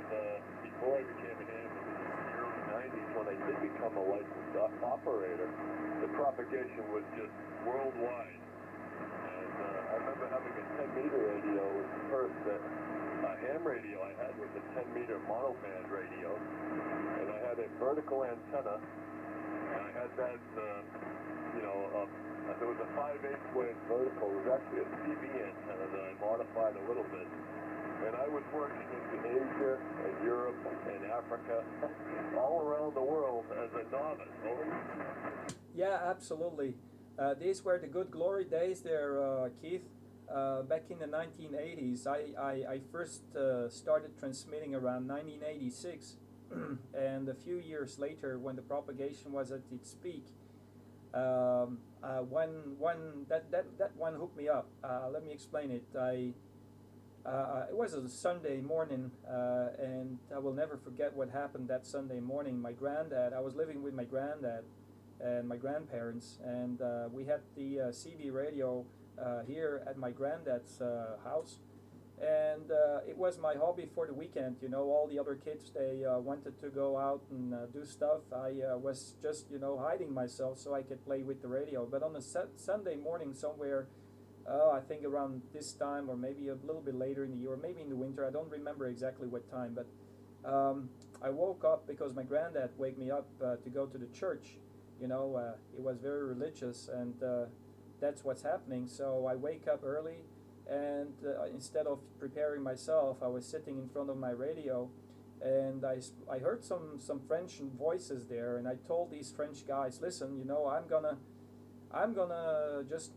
before I became a ham, in the early 90s when I did become a licensed operator. The propagation was just worldwide, and I remember having a 10-meter radio. It was the first ham radio I had was a 10-meter monoband radio, and I had a vertical antenna, and I had that, you know, there was a 5/8 wave vertical. It was actually a CB antenna that I modified a little bit, and I was working into Asia and Europe and Africa, all around the world as a novice. Yeah, absolutely. These were the good glory days there, Keith. Back in the 1980s, I first started transmitting around 1986, and a few years later, when the propagation was at its peak, that one hooked me up. Let me explain it. It was a Sunday morning, and I will never forget what happened that Sunday morning. My granddad, I was living with my granddad and my grandparents, and we had the CB radio here at my granddad's house, and it was my hobby for the weekend. You know, all the other kids, they wanted to go out and do stuff. I was just, you know, hiding myself so I could play with the radio. But on a Sunday morning somewhere, I think around this time, or maybe a little bit later in the year, or maybe in the winter, I don't remember exactly what time, but I woke up because my granddad wake me up to go to the church. You know, it was very religious, and that's what's happening. So I wake up early, and instead of preparing myself, I was sitting in front of my radio, and I heard some French voices there, and I told these French guys, listen, you know, I'm gonna just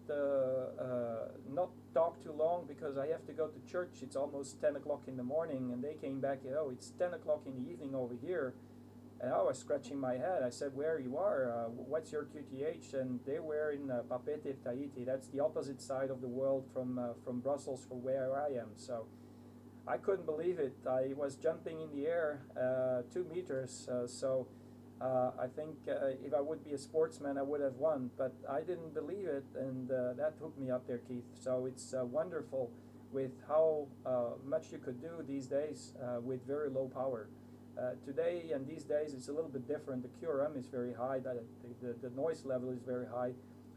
not talk too long because I have to go to church. It's almost 10 o'clock in the morning, and they came back, you know, it's 10 o'clock in the evening over here. And I was scratching my head. I said, where you are? What's your QTH? And they were in Papeete, Tahiti. That's the opposite side of the world from Brussels, from where I am. So I couldn't believe it. I was jumping in the air 2 meters. So I think if I would be a sportsman, I would have won, but I didn't believe it, and that hooked me up there, Keith. So it's wonderful with how much you could do these days with very low power. Today and these days, it's a little bit different. The QRM is very high, the noise level is very high,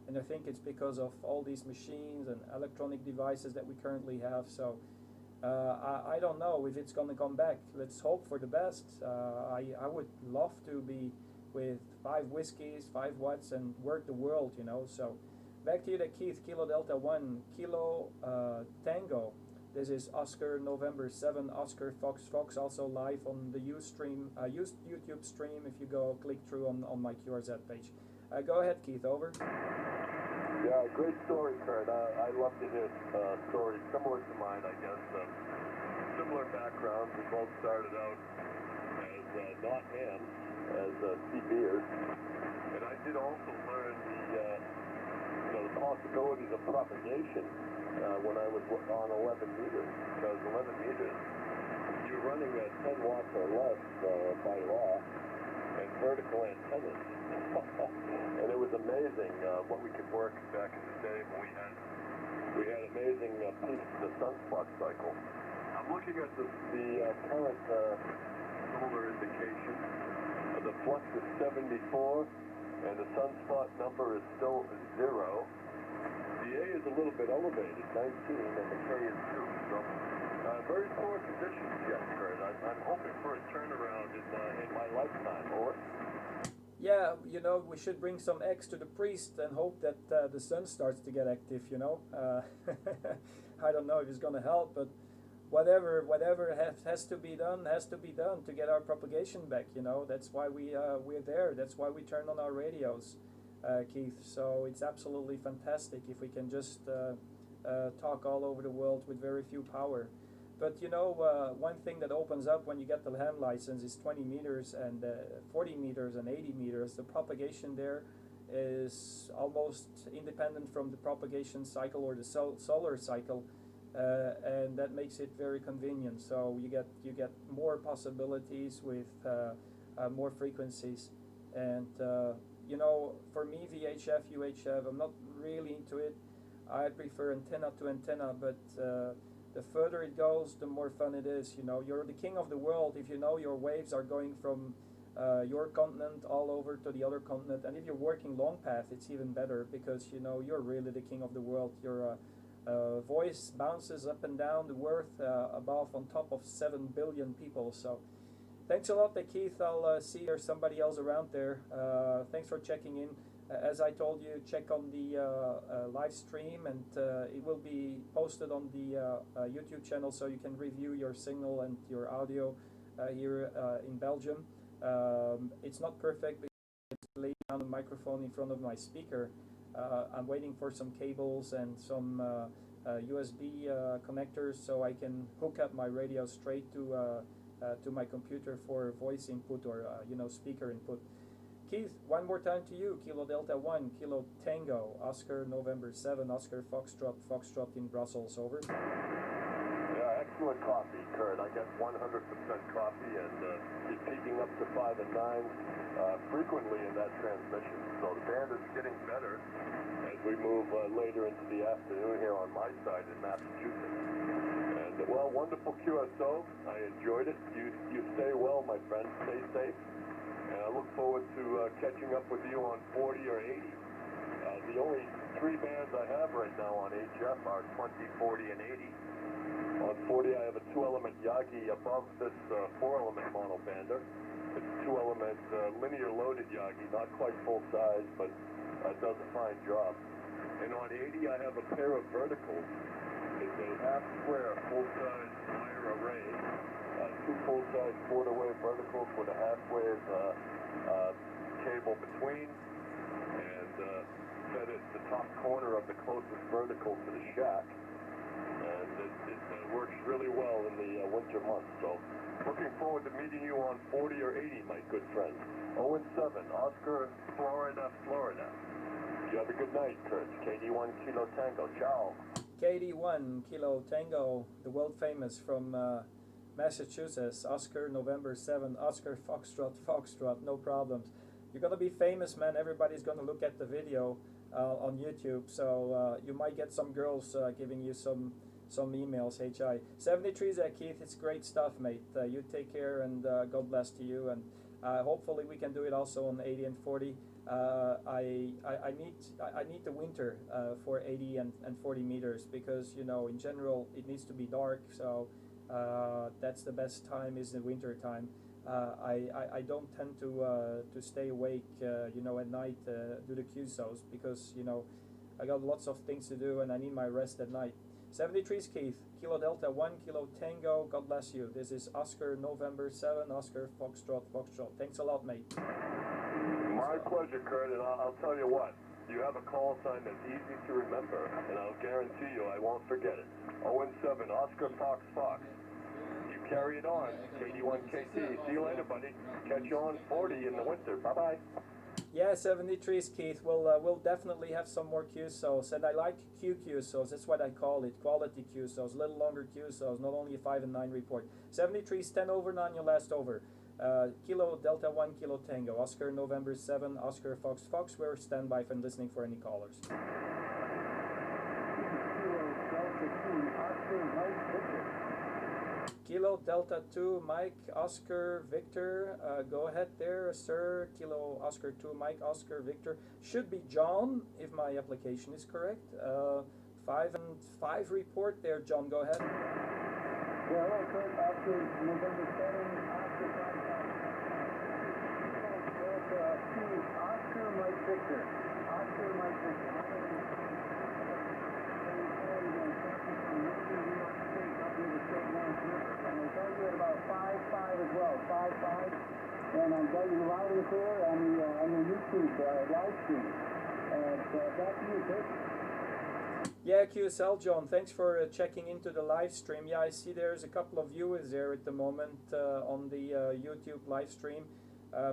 and I think it's because of all these machines and electronic devices that we currently have. So I don't know if it's going to come back. Let's hope for the best. I would love to be with 5 whiskeys, 5 watts, and work the world, you know. So back to you, Keith. Kilo Delta 1, Kilo Tango. This is Oscar November 7, Oscar Fox Fox, also live on the YouTube stream if you go click through on my QRZ page. Go ahead, Keith, over. Yeah, great story, Kurt. I love to hear stories similar to mine, I guess. Similar backgrounds. We both started out as not hams, as CBers. And I did also learn the possibilities of propagation when I was on 11 meters. Because 11 meters, you're running at 10 watts or less by law, and vertical antennas. And it was amazing what we could work back in the day when we had amazing peaks to the sunspot cycle. I'm looking at the current solar indication. The flux is 74, and the sunspot number is still 0. The A is a little bit elevated, 19, and the K is 2. So very poor conditions yet, Kurt. I'm hoping for a turnaround in my lifetime, or? Yeah, you know, we should bring some eggs to the priest and hope that the sun starts to get active, you know. I don't know if it's going to help, but whatever has to be done to get our propagation back, you know. That's why we're there. That's why we turn on our radios, Keith. So it's absolutely fantastic if we can just talk all over the world with very few power. But you know, one thing that opens up when you get the ham license is 20 meters and 40 meters and 80 meters. The propagation there is almost independent from the propagation cycle or the solar cycle, and that makes it very convenient. So you get more possibilities with more frequencies, and you know, for me, VHF, UHF, I'm not really into it. I prefer antenna to antenna, but the further it goes, the more fun it is. You know, you're the king of the world if you know your waves are going from your continent all over to the other continent. And if you're working long path, it's even better because, you know, you're really the king of the world. Your voice bounces up and down the earth above on top of 7 billion people. So thanks a lot, Keith. I'll see there's somebody else around there. Thanks for checking in. As I told you, check on the live stream, and it will be posted on the YouTube channel so you can review your signal and your audio here in Belgium. It's not perfect because I lay down the microphone in front of my speaker. I'm waiting for some cables and some USB connectors so I can hook up my radio straight to my computer for voice input or you know, speaker input. Keith, one more time to you. Kilo Delta 1, Kilo Tango, Oscar November 7, Oscar Foxtrot, Foxtrot in Brussels, over. Yeah, excellent coffee, Kurt. I get 100% coffee, and you're peaking up to 5 and 9 frequently in that transmission. So the band is getting better as we move later into the afternoon here on my side in Massachusetts. And, well, wonderful QSO. I enjoyed it. You stay well, my friend. Stay safe. And I look forward to catching up with you on 40 or 80. The only 3 bands I have right now on HF are 20, 40, and 80. On 40, I have a 2-element Yagi above this 4-element monobander. It's 2-element linear loaded Yagi, not quite full size, but does a fine job. And on 80, I have a pair of verticals. It's a half-square full-size wire array. 2 full-size quarter-wave verticals with a half-wave cable between, and set at the top corner of the closest vertical to the shack. And it works really well in the winter months. So, looking forward to meeting you on 40 or 80, my good friend. 0-7, Oscar, Florida, Florida. You have a good night, Kurt. KD1 Kilo Tango. Ciao. KD1 Kilo Tango, the world famous from Massachusetts, Oscar November 7, Oscar Foxtrot, Foxtrot, no problems. You're gonna be famous, man. Everybody's gonna look at the video on YouTube, so you might get some girls giving you some emails. HI 73 Zach Keith, it's great stuff, mate. You take care, and God bless to you. And hopefully we can do it also on 80 and 40. I need the winter for 80 and 40 meters, because you know in general it needs to be dark. So that's the best time, is the winter time. I don't tend to stay awake, you know, at night, do the QSOs, because you know I got lots of things to do and I need my rest at night. 73's Keith, Kilo Delta 1 Kilo Tango. God bless you. This is Oscar November 7, Oscar Foxtrot, Foxtrot. Thanks a lot, mate. My pleasure, Kurt, and I'll tell you what. You have a call sign that's easy to remember, and I'll guarantee you I won't forget it. 0-7, Oscar Fox Fox. You carry it on, 81 KT. See you later, buddy. Catch you on 40 in the winter. Bye-bye. Yeah, 73's Keith. We'll definitely have some more QSOs, and I like QSOs. That's what I call it, quality QSOs, a little longer QSOs, not only a 5 and 9 report. 73's 10 over, 9 your last over. Kilo Delta 1 Kilo Tango, Oscar November 7, Oscar Fox Fox. We're standby for listening for any callers. Kilo Delta 2 Mike Oscar Victor. Go ahead there, sir. Kilo Oscar 2 Mike Oscar Victor. Should be John, if my application is correct. 5 and 5 report there, John. Go ahead. Yeah, hello, Kurt. Oscar November 7, Oscar 5. Oscar Mike Victor. Oscar Mike Victor. And I got you at about 5-5 as well, 5-5, and I got you loud and clear on the YouTube live stream. Back to you, Kurt. Yeah, QSL, John. Thanks for checking into the live stream. Yeah, I see there's a couple of viewers there at the moment on the YouTube live stream.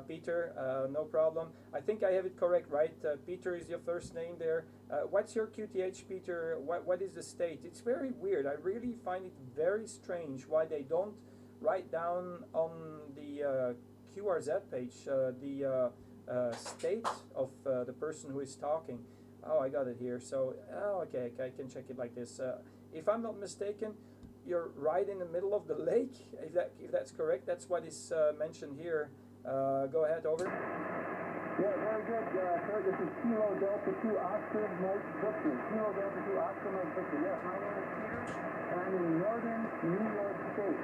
Peter, no problem. I think I have it correct, right? Peter is your first name there. What's your QTH, Peter? What is the state? It's very weird. I really find it very strange why they don't write down on the QRZ page the state of the person who is talking. Oh, I got it here. So, okay, I can check it like this. If I'm not mistaken, you're right in the middle of the lake. If that's correct, that's what is mentioned here. Go ahead, over. Yeah, very good. Sir, this is Kilo Delta 2 Oscar Mike Victor. Kilo Delta 2 Oscar Mike Victor. Yes, my name is Peter, and I'm in northern New York State,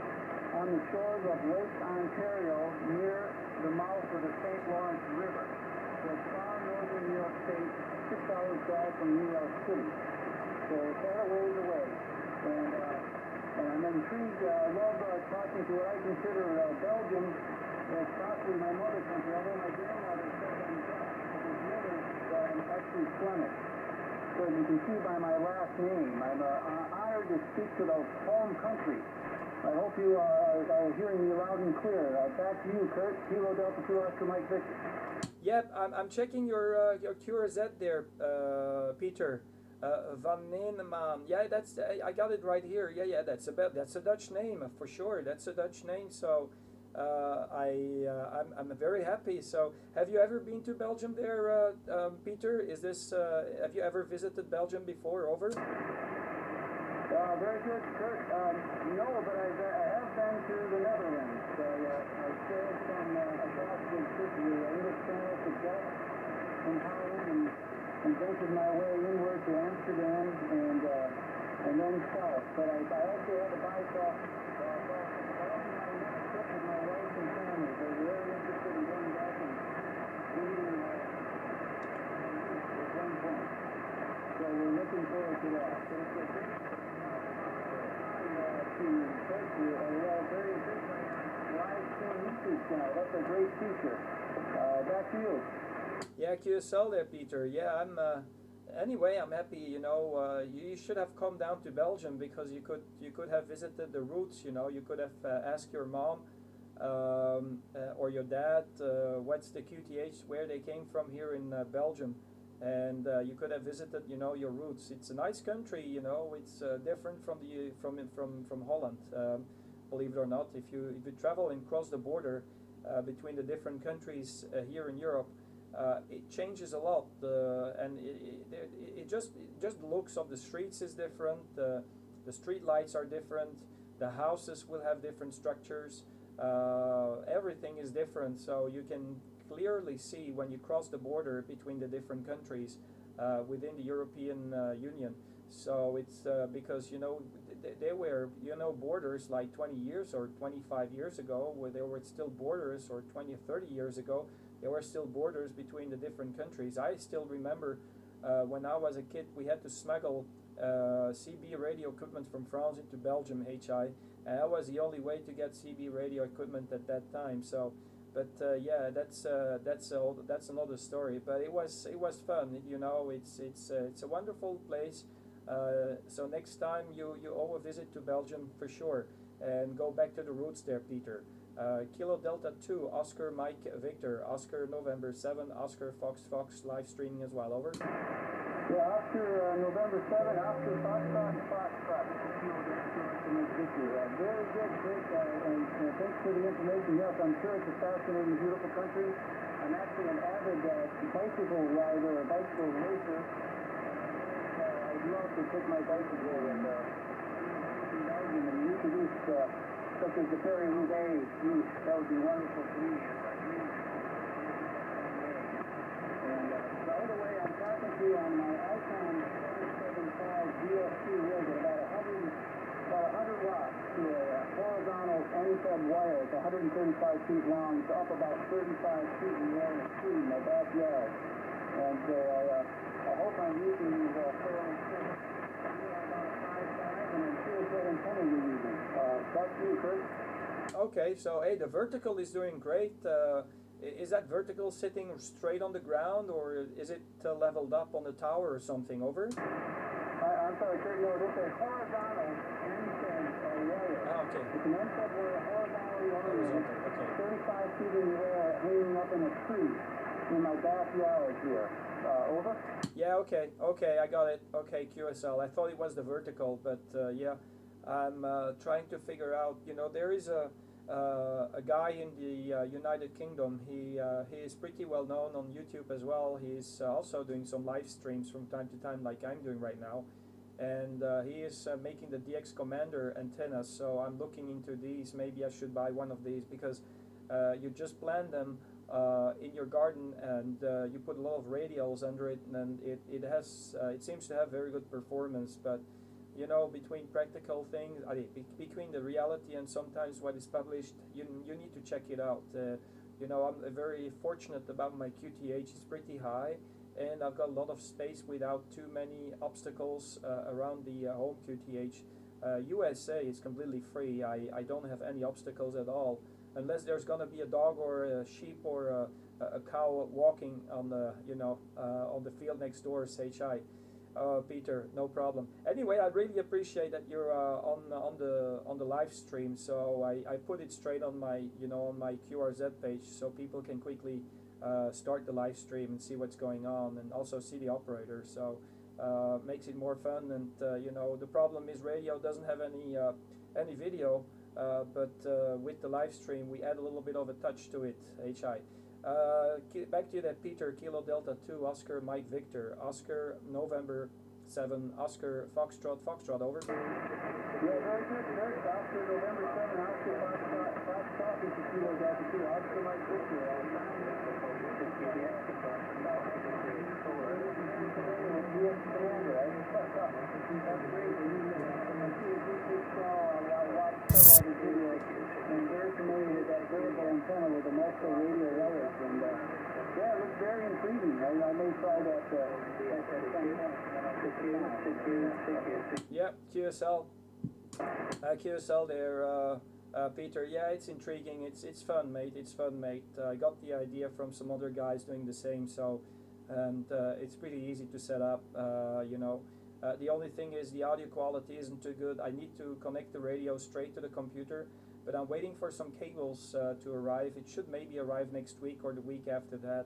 on the shores of Lake Ontario, near the mouth of the St. Lawrence River. So it's far northern New York State, 6 hours drive from New York City. So it's quite a ways away. And I'm intrigued. I love talking to what I consider Belgium. It's possibly my mother country, although my grandmother said I'm Dutch, but his mother's actually Flemish. So you can see by my last name, I'm honored to speak to the home country. I hope you are hearing me loud and clear. Back to you, Kurt. Kilo Delta 2 Oscar Mike Victor. Yep, I'm checking your QRZ there, Peter. Van Neeneman. Yeah, that's I got it right here. Yeah, that's a Dutch name for sure. That's a Dutch name. So. I'm very happy. So, have you ever been to Belgium there, Peter? Is this, have you ever visited Belgium before? Over? Very good, Kurt. No, but I have been to the Netherlands. I sailed from across the English Channel to Delft in Holland and ventured my way inward to Amsterdam and then south. But I also had a bike off with my wife and family. They're very interested in going back and meeting at one point. So we're looking forward to that. So it's a great to thank you. Very interesting live stream YouTube channel. That's a great feature. Back to you. Yeah, QSL there, Peter. Yeah, anyway, I'm happy. You know, you should have come down to Belgium, because you could have visited the roots. You know, you could have asked your mom or your dad what's the QTH, where they came from here in Belgium, and you could have visited, you know, your roots. It's a nice country. You know, it's different from Holland. believe it or not. If you travel and cross the border between the different countries here in Europe, it changes a lot, and it just the looks of the streets is different. The street lights are different. The houses will have different structures. Everything is different, so you can clearly see when you cross the border between the different countries within the European Union. So it's because there were borders like 20 years or 25 years ago, where there were still borders, or 20 or 30 years ago there were still borders between the different countries. I still remember when I was a kid, we had to smuggle CB radio equipment from France into Belgium, HI, and that was the only way to get CB radio equipment at that time. So, but yeah, that's another story. But it was fun. It's a wonderful place. So next time you owe a visit to Belgium for sure, and go back to the roots there, Peter. Kilo Delta 2, Oscar Mike Victor, Oscar November 7, Oscar Fox live streaming as well, over. Yeah, Oscar November 7, Oscar Foxtrot. Very good, great, and thanks for the information. Yes, I'm sure it's a fascinating, beautiful country. I'm actually an avid bicycle rider, or bicycle racer. I'd love to take my bicycle and introduce such as the Paris-Roubaix route. That would be wonderful for me. And by the way, I'm talking to you on my Icon 775 GSC rig at about 100 watts to a horizontal end-fed wire. It's 135 feet long. It's up about 35 feet in the air in a tree in my backyard. And so I hope I'm using these fairly quick. About a 5.5, and I'm sure it's what antenna you're using. Back to you, Kurt. Okay, so hey, the vertical is doing great. Is that vertical sitting straight on the ground, or is it leveled up on the tower or something? Over? I'm sorry, Kurt. No, it's a horizontal end-fed wire. Ah, okay. It's an end-fed wire horizontally oriented, Okay. 35 feet in the air, hanging up in a tree in my backyard here. Over? Yeah, okay, I got it. Okay, QSL. I thought it was the vertical, but yeah, I'm trying to figure out. There is a guy in the United Kingdom. He is pretty well known on YouTube as well. He's also doing some live streams from time to time, like I'm doing right now, and he is making the DX Commander antennas. So I'm looking into these. Maybe I should buy one of these, because you just plant them in your garden, and you put a lot of radials under it, and it seems to have very good performance. But between practical things, between the reality and sometimes what is published, you need to check it out. I'm very fortunate about my QTH. It's pretty high, and I've got a lot of space without too many obstacles around the home QTH. USA is completely free. I don't have any obstacles at all, unless there's gonna be a dog or a sheep or a cow walking on the field next door, HI. Peter, no problem. Anyway, I really appreciate that you're on the live stream. So I put it straight on my on my QRZ page, so people can quickly start the live stream and see what's going on, and also see the operator. So makes it more fun. And the problem is radio doesn't have any video, but with the live stream we add a little bit of a touch to it. HI. Back to you that, Peter. Kilo Delta 2, Oscar Mike Victor, Oscar November 7, Oscar Foxtrot, over. Yeah, very good, Kurt. Oscar November 7, Oscar Foxtrot, this is Kilo Delta 2, Oscar Mike Victor. That's great. I'm very familiar with that variable antenna with the multiple radio wires, and yeah, it looks very intriguing. I may try that Yeah, QSL. QSL there, Peter. Yeah, it's intriguing. It's fun, mate. It's fun, mate. I got the idea from some other guys doing the same, so, and it's pretty easy to set up. The only thing is the audio quality isn't too good. I need to connect the radio straight to the computer, but I'm waiting for some cables to arrive. It should maybe arrive next week or the week after that,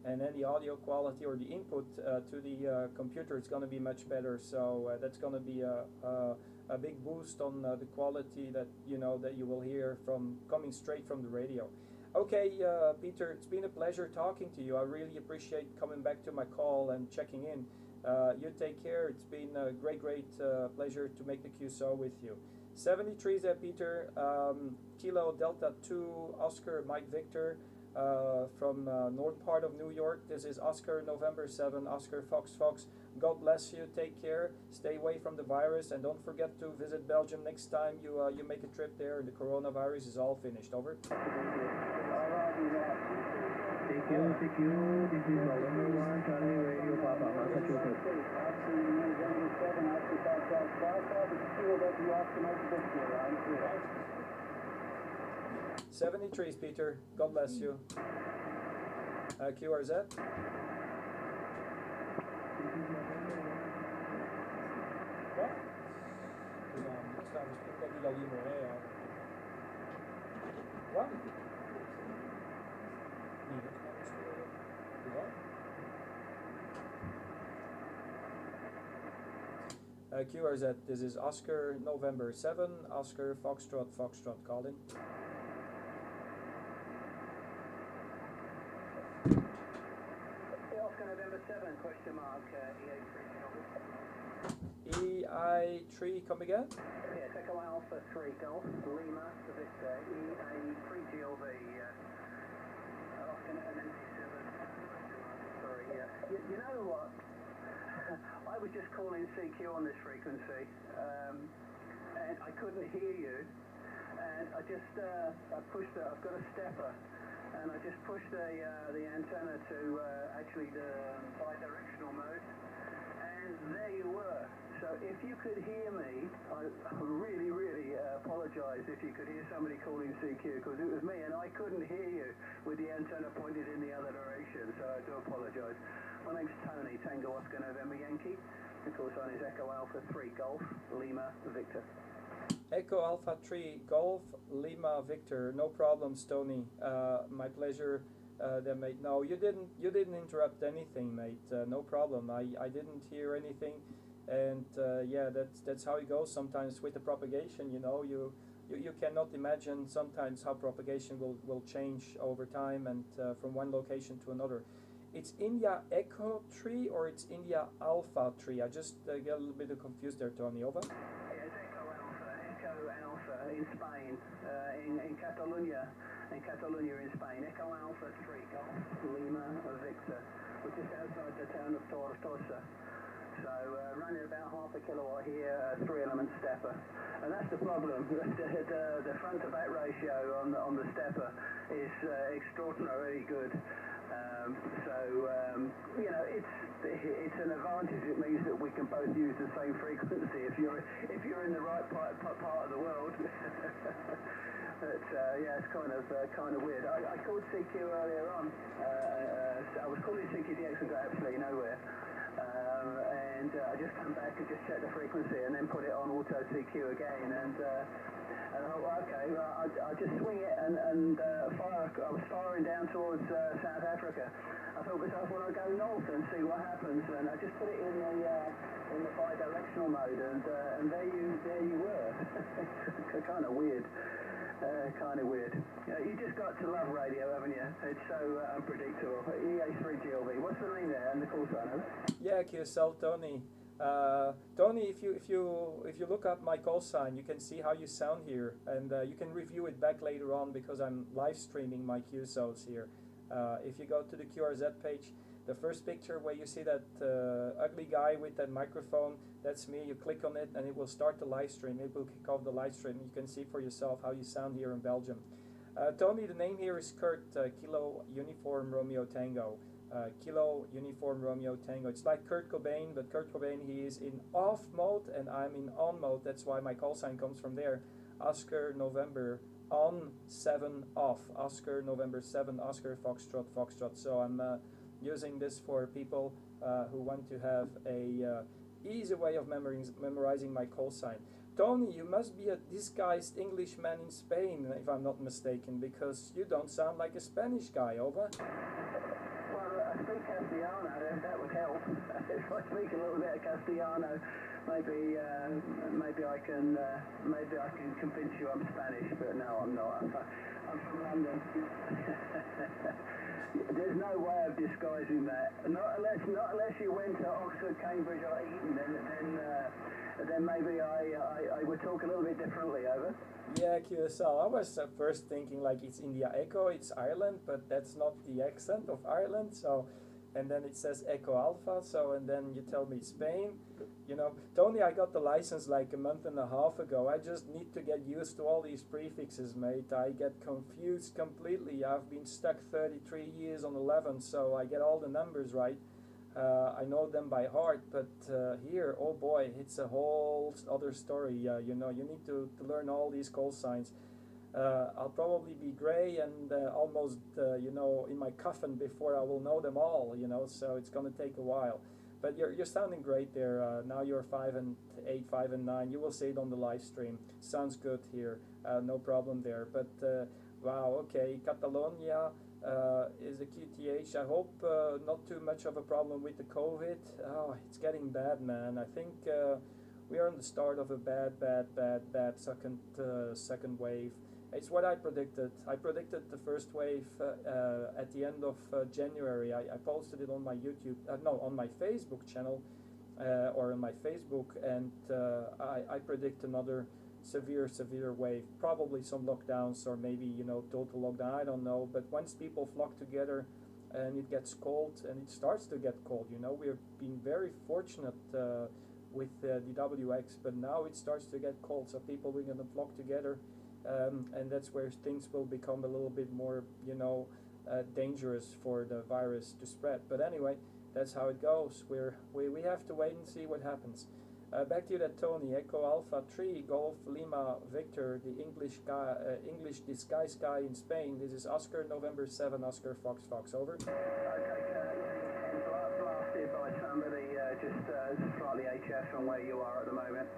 and then the audio quality or the input to the computer is going to be much better. So that's going to be a big boost on the quality that you will hear from coming straight from the radio. Okay, Peter, it's been a pleasure talking to you. I really appreciate coming back to my call and checking in. You take care. It's been a great pleasure to make the QSO with you. 73 there, Peter. Kilo Delta 2 Oscar Mike Victor from north part of New York. This is Oscar November 7 Oscar Fox. God bless you. Take care. Stay away from the virus, and don't forget to visit Belgium next time you make a trip there. The coronavirus is all finished. Over. CQ, this is November 1, Charlie Radio Papa, Massachusetts. 73, Peter. God bless you. QRZ. What? QRZ, this is Oscar November 7, Oscar Foxtrot calling. Oscar November 7, question mark, EA3. EI3, come again? Yes, Echo Alpha 3 Golf, Lima, Victor, EA3 GLV, Oscar November 7, sorry, you know what? I was just calling CQ on this frequency, and I couldn't hear you, and I just, I've got a stepper, and I just pushed the antenna to actually the bidirectional mode, and there you were. So if you could hear me, I really apologise if you could hear somebody calling CQ, because it was me, and I couldn't hear you with the antenna pointed in the other direction, so I do apologise. My name's Tony, Tango Oscar November Yankee. Of course, on is Echo Alpha 3 Golf, Lima Victor. Echo Alpha 3 Golf, Lima Victor. No problems, Tony. My pleasure. Then, mate. No, you didn't interrupt anything, mate. No problem. I didn't hear anything, and yeah, that's how it goes sometimes with the propagation. You cannot imagine sometimes how propagation will change over time and from one location to another. It's India Echo 3 or it's India Alpha 3? I just get a little bit confused there, Tony. Over. Yeah, it's Echo Alpha in Spain, in Catalonia. In Catalonia in Spain, Echo Alpha 3 Golf, Lima Victor, which is outside the town of Tortosa. So running about half a kilowatt here, 3-element stepper, and that's the problem. The front to back ratio on the stepper is extraordinarily good. It's an advantage. It means that we can both use the same frequency if you're in the right part of the world. But yeah, it's kind of weird. I called CQ earlier on. I was calling CQDX and got absolutely nowhere. And I just come back and just check the frequency and then put it on auto CQ again. And I thought, well, okay, well, I'll just swing it and fire. I was firing down towards South Africa. I thought to myself, well, I'll go north and see what happens. And I just put it in the bi-directional mode, and there you were. Kind of weird. Kind of weird. You just got to love radio, haven't you? It's so unpredictable. EA3 GLV. What's the name there and the call sign? Yeah, QSL Tony. Tony, if you look up my call sign, you can see how you sound here, and you can review it back later on because I'm live streaming my QSOs here. If you go to the QRZ page, the first picture where you see that ugly guy with that microphone, that's me. You click on it and it will start the live stream. It will kick off the live stream. You can see for yourself how you sound here in Belgium. Tony, the name here is Kurt, Kilo Uniform Romeo Tango. Kilo Uniform Romeo Tango. It's like Kurt Cobain, but Kurt Cobain, he is in off mode and I'm in on mode. That's why my call sign comes from there. Oscar November on 7 off. Oscar November 7 Oscar Foxtrot. So I'm using this for people who want to have a easy way of memorizing my call sign. Tony, you must be a disguised Englishman in Spain, if I'm not mistaken, because you don't sound like a Spanish guy. Over. Well, speak Castellano, that would help. If I speak a little bit of Castellano, maybe I can convince you I'm Spanish, but no, I'm not. I'm from London. There's no way of disguising that. Not unless you went to Oxford, Cambridge, or Eton, then maybe I would talk a little bit differently. Over. Yeah, QSL. I was first thinking like it's India Echo, it's Ireland, but that's not the accent of Ireland. So, and then it says Echo Alpha. So, and then you tell me Spain. You know, Tony, I got the license like a month and a half ago. I just need to get used to all these prefixes, mate. I get confused completely. I've been stuck 33 years on 11, so I get all the numbers right. I know them by heart, but here, oh boy, it's a whole other story. You know, you need to learn all these call signs. I'll probably be gray and almost, you know, in my coffin before I will know them all, you know, so it's going to take a while. But you're sounding great there. Now you're 5 and 8, 5 and 9. You will see it on the live stream. Sounds good here. No problem there. But wow, okay, Catalonia is a QTH. I hope not too much of a problem with the COVID. Oh, it's getting bad, man. I think we are on the start of a bad second wave. It's what I predicted. I predicted the first wave at the end of January. I posted it on my YouTube, on my Facebook channel or on my Facebook, and I predict another severe wave. Probably some lockdowns or maybe, you know, total lockdown. I don't know. But once people flock together and it gets cold, and it starts to get cold, you know, we've been very fortunate with the WX, but now it starts to get cold, so people are going to flock together. And that's where things will become a little bit more, you know, dangerous for the virus to spread. But anyway, that's how it goes. We have to wait and see what happens. Back to you, that Tony. Echo Alpha 3 Golf Lima Victor, the English disguise guy in Spain. This is Oscar November 7 Oscar Fox Fox. Over. Okay, blasted by somebody just slightly HF from where you are at the moment.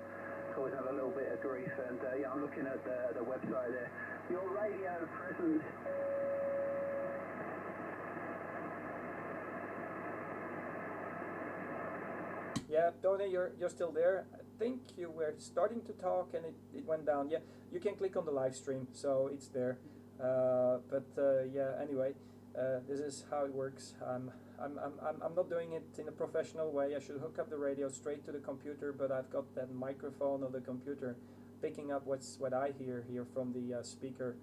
Always have a little bit of grief, and yeah, I'm looking at the website there. Your radio presence. Yeah, Tony, you're still there. I think you were starting to talk and it went down. Yeah, you can click on the live stream, so it's there. Yeah, anyway, this is how it works. I'm not doing it in a professional way. I should hook up the radio straight to the computer, but I've got that microphone of the computer picking up what I hear here from the speaker.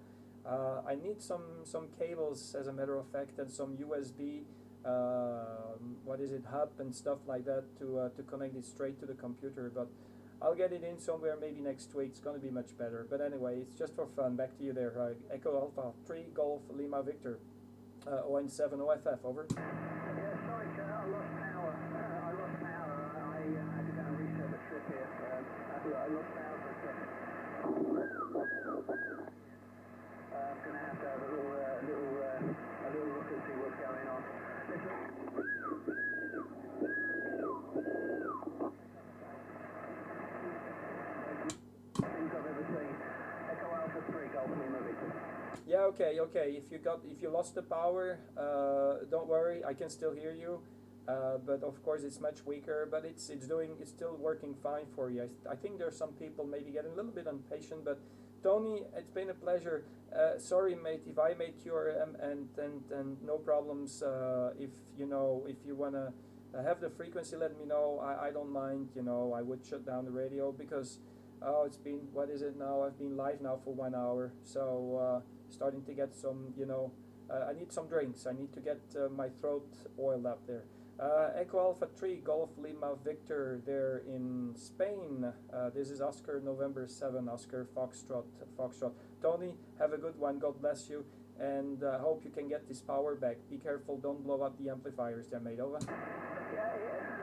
I need some cables, as a matter of fact, and some USB hub and stuff like that to connect it straight to the computer. But I'll get it in somewhere maybe next week. It's going to be much better. But anyway, it's just for fun. Back to you there. Echo Alpha 3 Golf Lima Victor. ON7 OFF, over. Yeah, sorry, I lost power. I had to go and reset the trip here. I lost power for a second. I'm going to have a little look and see what's going on. Things I've ever seen. Echo Alpha 3 Golf Lima Victor. Yeah, okay. If you lost the power, don't worry, I can still hear you. But of course it's much weaker, but it's still working fine for you. I think there's some people maybe getting a little bit impatient, but Tony, it's been a pleasure. Sorry, mate, if I made your and no problems. If you wanna have the frequency, let me know. I don't mind. You know, I would shut down the radio because it's been, what is it now? I've been live now for 1 hour, so starting to get some. You know, I need some drinks. I need to get my throat oiled up there. Echo Alpha 3 Golf Lima Victor there in Spain. This is Oscar November 7 Oscar Foxtrot. Tony, have a good one. God bless you, and I hope you can get this power back. Be careful, don't blow up the amplifiers there, mate. Over. Yeah,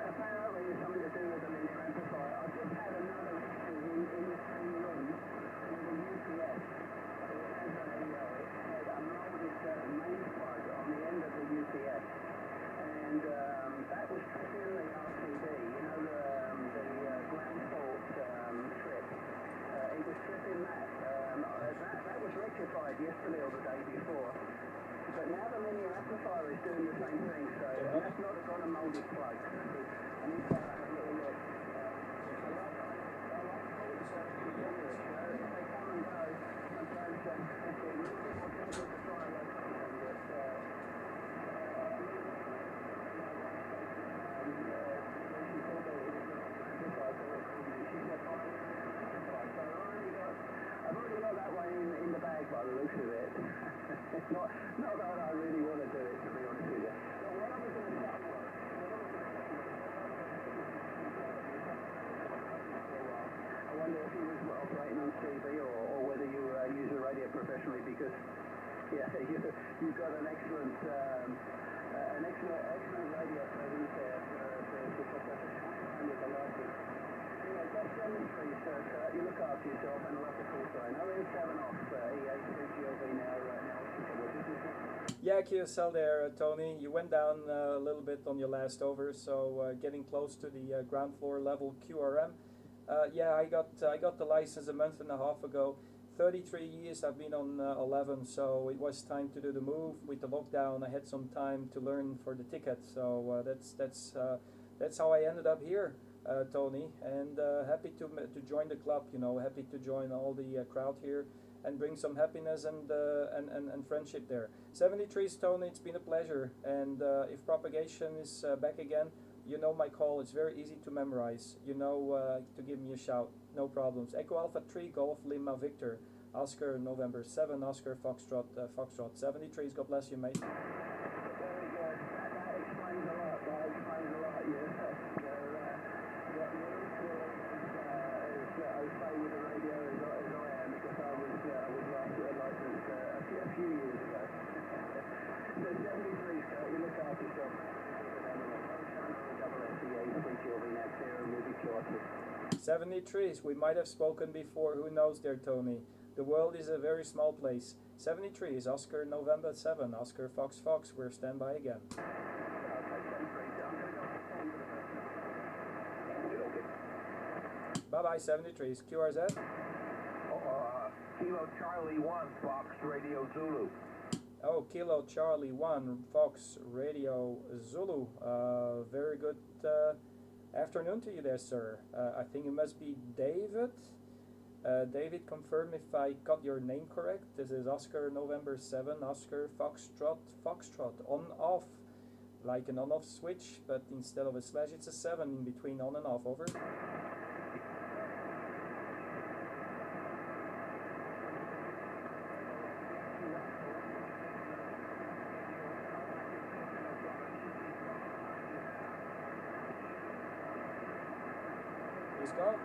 apparently it's something to do with the linear amplifier. I've just had another issue in the same room with a UPS. It had a molded main plug on the end of the UPS. And that was tripping the RCD, you know, the ground fault trip. It was tripping that. That was rectified yesterday or the day before. But now the linear amplifier is doing the same thing, so and that's not a got a molded plug. I need to have a little look. I've already got that one in the bag by the looks of it. not that I really want to do it, to be honest with you. So what I was going to start with, I wonder if you was operating on TV or whether you use the radio professionally, because yeah, you've got an excellent radio presence there for such a short time with the license. Anyway, that's demonstrate, Kurt. You look after yourself, and I'll have to call sign. ON7 off, EA3GLV now, Yeah, QSL there, Tony. You went down a little bit on your last over, so getting close to the ground floor level QRM. Yeah, I got the license a month and a half ago. 33 years I've been on 11, so it was time to do the move. With the lockdown, I had some time to learn for the ticket, so that's how I ended up here, Tony. And happy to join the club. You know, happy to join all the crowd here and bring some happiness and friendship there. 73s, Tony. It's been a pleasure. And if propagation is back again, you know my call. It's very easy to memorize. You know to give me a shout. No problems. Echo Alpha 3 Golf Lima Victor. Oscar November 7 Oscar Foxtrot Foxtrot 73s. God bless you, mate. Very good. That explains a lot. That explains a lot. Yeah. What you is okay with the radio as I am, because I was licensed a few years ago. So 73, Kurt, you look after yourself. 73s, we might have spoken before, who knows there, Tony. The world is a very small place. 73s, Oscar November 7, Oscar Fox Fox, we're standby again. Bye-bye, 73s. QRZ? Kilo Charlie 1, Fox Radio Zulu. Oh, Kilo Charlie 1, Fox Radio Zulu. Very good afternoon to you there, sir. I think it must be David. David, confirm if I got your name correct. This is Oscar November 7, Oscar Foxtrot, Foxtrot, on-off. Like an on-off switch, but instead of a slash, it's a 7 in between on and off. Over. He's gone.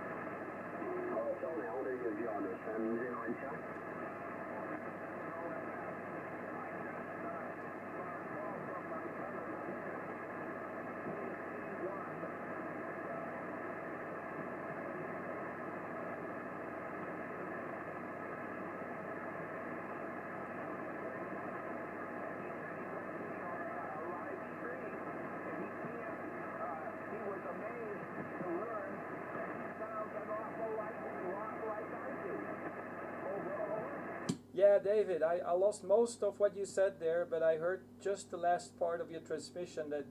Yeah, David, I lost most of what you said there, but I heard just the last part of your transmission. That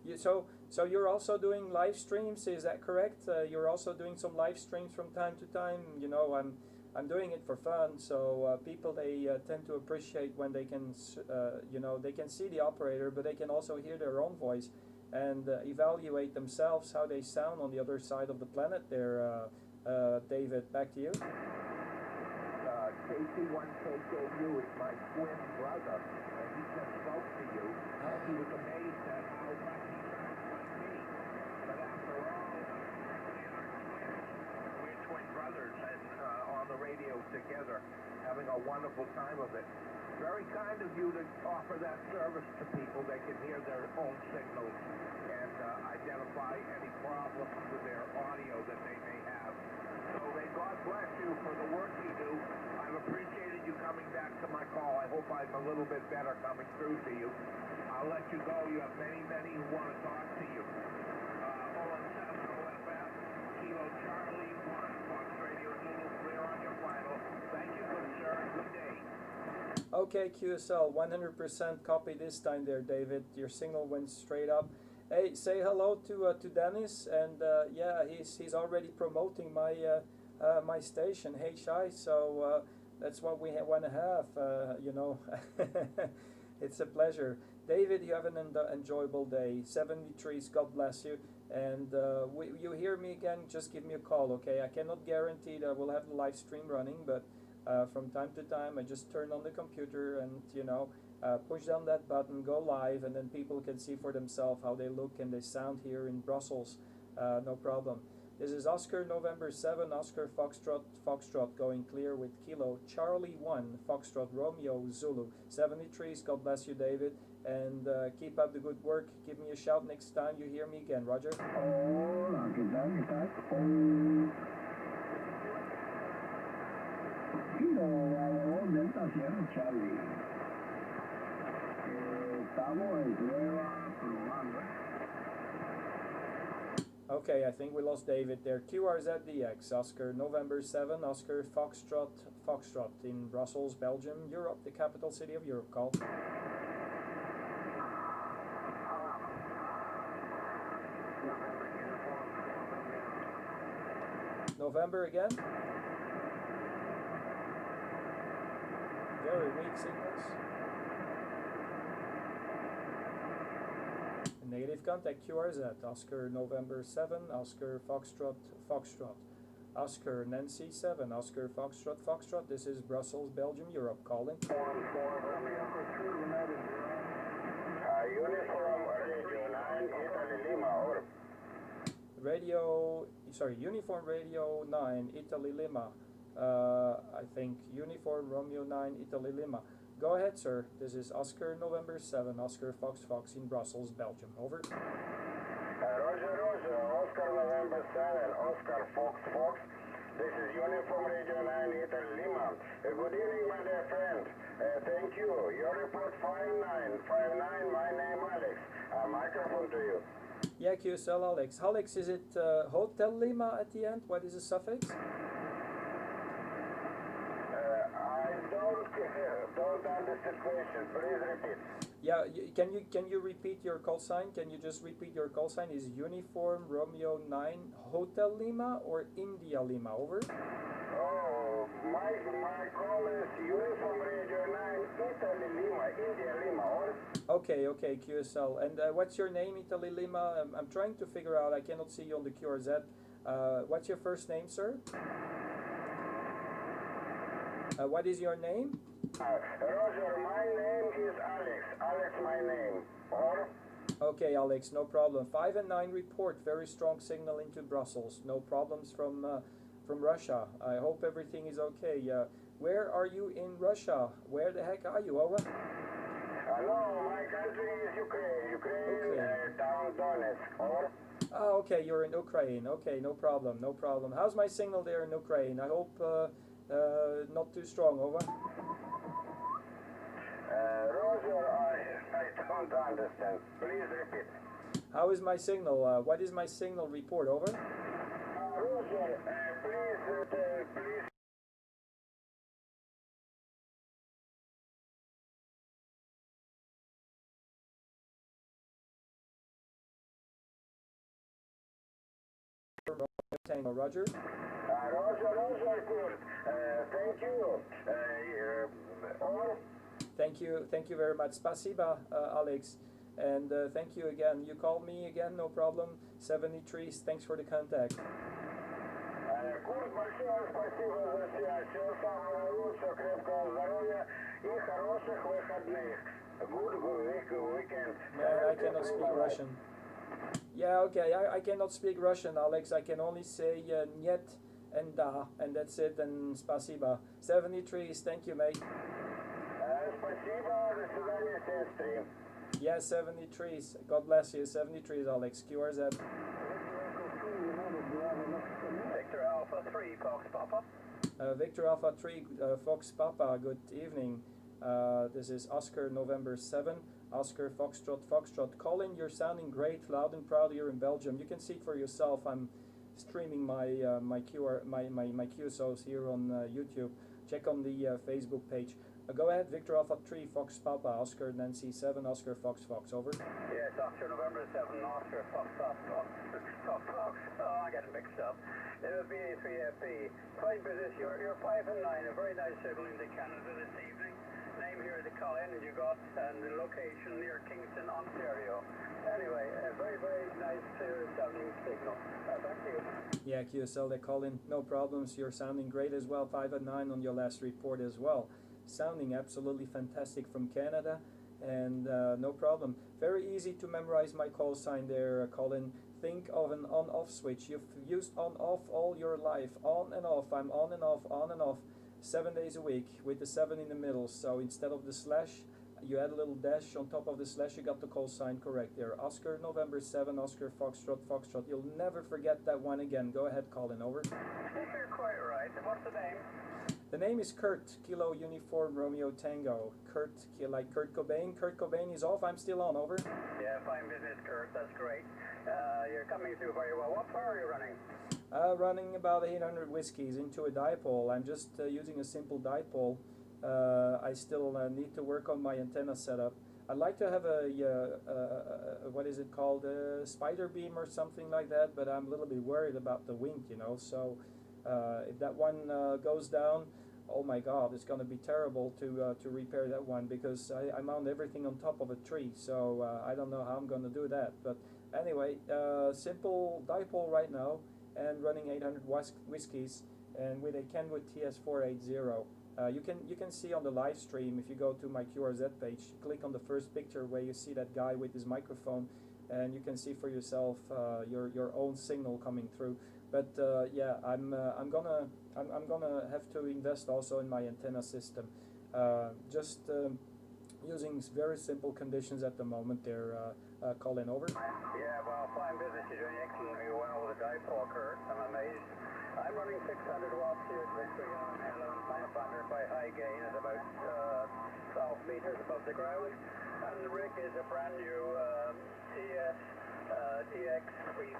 you so you're also doing live streams, is that correct? You're also doing some live streams from time to time. You know, I'm doing it for fun, so people they tend to appreciate when they can you know, they can see the operator, but they can also hear their own voice and evaluate themselves how they sound on the other side of the planet. There, David, back to you. KC1KKU is my twin brother, and he just spoke to you, and he was amazed at how much he sounds like me. But after all, we're twin brothers and on the radio together, having a wonderful time of it. Very kind of you to offer that service to people. They can hear their own signals and identify any problems with their audio that they may have. So may God bless you for the work you do. I've appreciated you coming back to my call. I hope I'm a little bit better coming through to you. I'll let you go. You have many who want to talk to you. ON7 OFF, Kilo Charlie 1, Fox Radio Zulu, clear on your final. Thank you, good sir. Good day. Okay, QSL, 100% copy this time there, David. Your signal went straight up. Hey, say hello to Dennis, and yeah, he's already promoting my my station, Hey Shai. So that's what we want to have. You know, it's a pleasure, David. You have an enjoyable day. 73s, God bless you. And you hear me again? Just give me a call, okay? I cannot guarantee that we'll have the live stream running, but from time to time, I just turn on the computer and push down that button, go live, and then people can see for themselves how they look and they sound here in Brussels. No problem. This is Oscar November 7, Oscar Foxtrot going clear with Kilo Charlie 1, Foxtrot Romeo Zulu. 73s, God bless you, David, and keep up the good work. Give me a shout next time you hear me again, Roger. Hola, ¿qué tal? ¿Qué tal? Kilo, Delta Sierra Charlie. Estamos en prueba probando. Okay, I think we lost David there. QRZDX, Oscar November 7, Oscar Foxtrot in Brussels, Belgium, Europe, the capital city of Europe. Call. November again. Very weak signals. Negative contact QRZ, Oscar November 7, Oscar Foxtrot, Oscar Nancy 7, Oscar Foxtrot, this is Brussels, Belgium, Europe, calling. Uniform Radio 9, Italy Lima, over. Uniform Radio 9, Italy Lima, I think Uniform Romeo 9, Italy Lima. Go ahead, sir. This is Oscar November 7, Oscar Fox in Brussels, Belgium. Over. Roger, Oscar November 7, Oscar Fox. This is Uniform Radio 9, Italy Lima. Good evening, my dear friend. Thank you. Your report 5959, my name Alex. Microphone to you. Yeah, QSL Alex. Alex, is it Hotel Lima at the end? What is the suffix? Don't understand question. Please repeat. Yeah, can you repeat your call sign? Can you just repeat your call sign? Is Uniform Romeo 9 Hotel Lima or India Lima? Over. Oh, my call is Uniform Radio 9 Italy Lima, India Lima. Over. Okay, QSL. And what's your name, Italy Lima? I'm trying to figure out. I cannot see you on the QRZ. What's your first name, sir? What is your name? Roger, my name is Alex. Alex, my name. Or? Okay, Alex, no problem. 5 and 9 report. Very strong signal into Brussels. No problems from Russia. I hope everything is okay. Where are you in Russia? Where the heck are you? Over. No, my country is Ukraine. Town Donetsk. Or? Oh, okay, you're in Ukraine. Okay, no problem. How's my signal there in Ukraine? I hope not too strong. Over. Roger, I don't understand. Please repeat. How is my signal? What is my signal report? Over. Roger, please. Tango, Roger. Roger, good. Thank you. Or? Thank you very much. Spasiba, Alex. And thank you again. You called me again, no problem. 73, thanks for the contact. Курт, большое спасибо за связь. Всего самого лучшего, крепкого здоровья и хороших выходных. Good weekend. Man, I cannot speak Russian. Yeah, okay, I cannot speak Russian, Alex. I can only say Niet and Da, and that's it, and Spasiba. 73, thank you, mate. Спасибо, до свидания, 73. Yeah, 73, God bless you. 73, Alex. QRZ. Victor Alpha 3, Fox Papa. Victor Alpha 3, Fox Papa, good evening. This is Oscar November 7, Oscar Foxtrot. Colin, you're sounding great, loud and proud here in Belgium. You can see it for yourself. I'm streaming my QSOs here on YouTube. Check on the Facebook page. Go ahead, Victor Alpha 3, Fox Papa, Oscar Nancy 7, Oscar Fox Fox, over. Yes, Oscar November 7, Oscar Fox Fox Fox Fox Fox. Oh, I got it mixed up. It'll be A3FB. Flight business, you're 5 and 9, a very nice signal into Canada this evening. Name here, the call in you got, and the location near Kingston, Ontario. Anyway, a very, very nice, clear sounding signal. Thank you. Yeah, QSL, they call in, no problems. You're sounding great as well, 5 and 9 on your last report as well. Sounding absolutely fantastic from Canada, and no problem. Very easy to memorize my call sign there, Colin. Think of an on-off switch. You've used on-off all your life, on and off. I'm on and off, 7 days a week with the 7 in the middle. So instead of the slash, you add a little dash on top of the slash. You got the call sign correct there. Oscar November 7, Oscar Foxtrot Foxtrot. You'll never forget that one again. Go ahead, Colin, over. You're quite right. What's the name? The name is Kurt, Kilo Uniform Romeo Tango. Kurt, like Kurt Cobain. Kurt Cobain is off, I'm still on, over. Yeah, fine business, Kurt. That's great. You're coming through very well. What power are you running? Running about 800 whiskeys into a dipole. I'm just using a simple dipole. I still need to work on my antenna setup. I'd like to have a what is it called, a spider beam or something like that, but I'm a little bit worried about the wind, you know. So if that one goes down, oh my God, it's going to be terrible to repair that one, because I mount everything on top of a tree. So I don't know how I'm going to do that. But anyway, simple dipole right now, and running 800 whiskeys, and with a Kenwood TS480. You can see on the live stream, if you go to my QRZ page, click on the first picture where you see that guy with his microphone, and you can see for yourself your own signal coming through. But yeah, I'm gonna have to invest also in my antenna system. Just using very simple conditions at the moment. There, Colin, over. Yeah, well, fine business. You're doing excellently well with a dipole, Kurt. I'm amazed. I'm running 600 watts here, 3 monoponder by high gain at about 12 meters above the ground. And the rig is a brand new TX 3000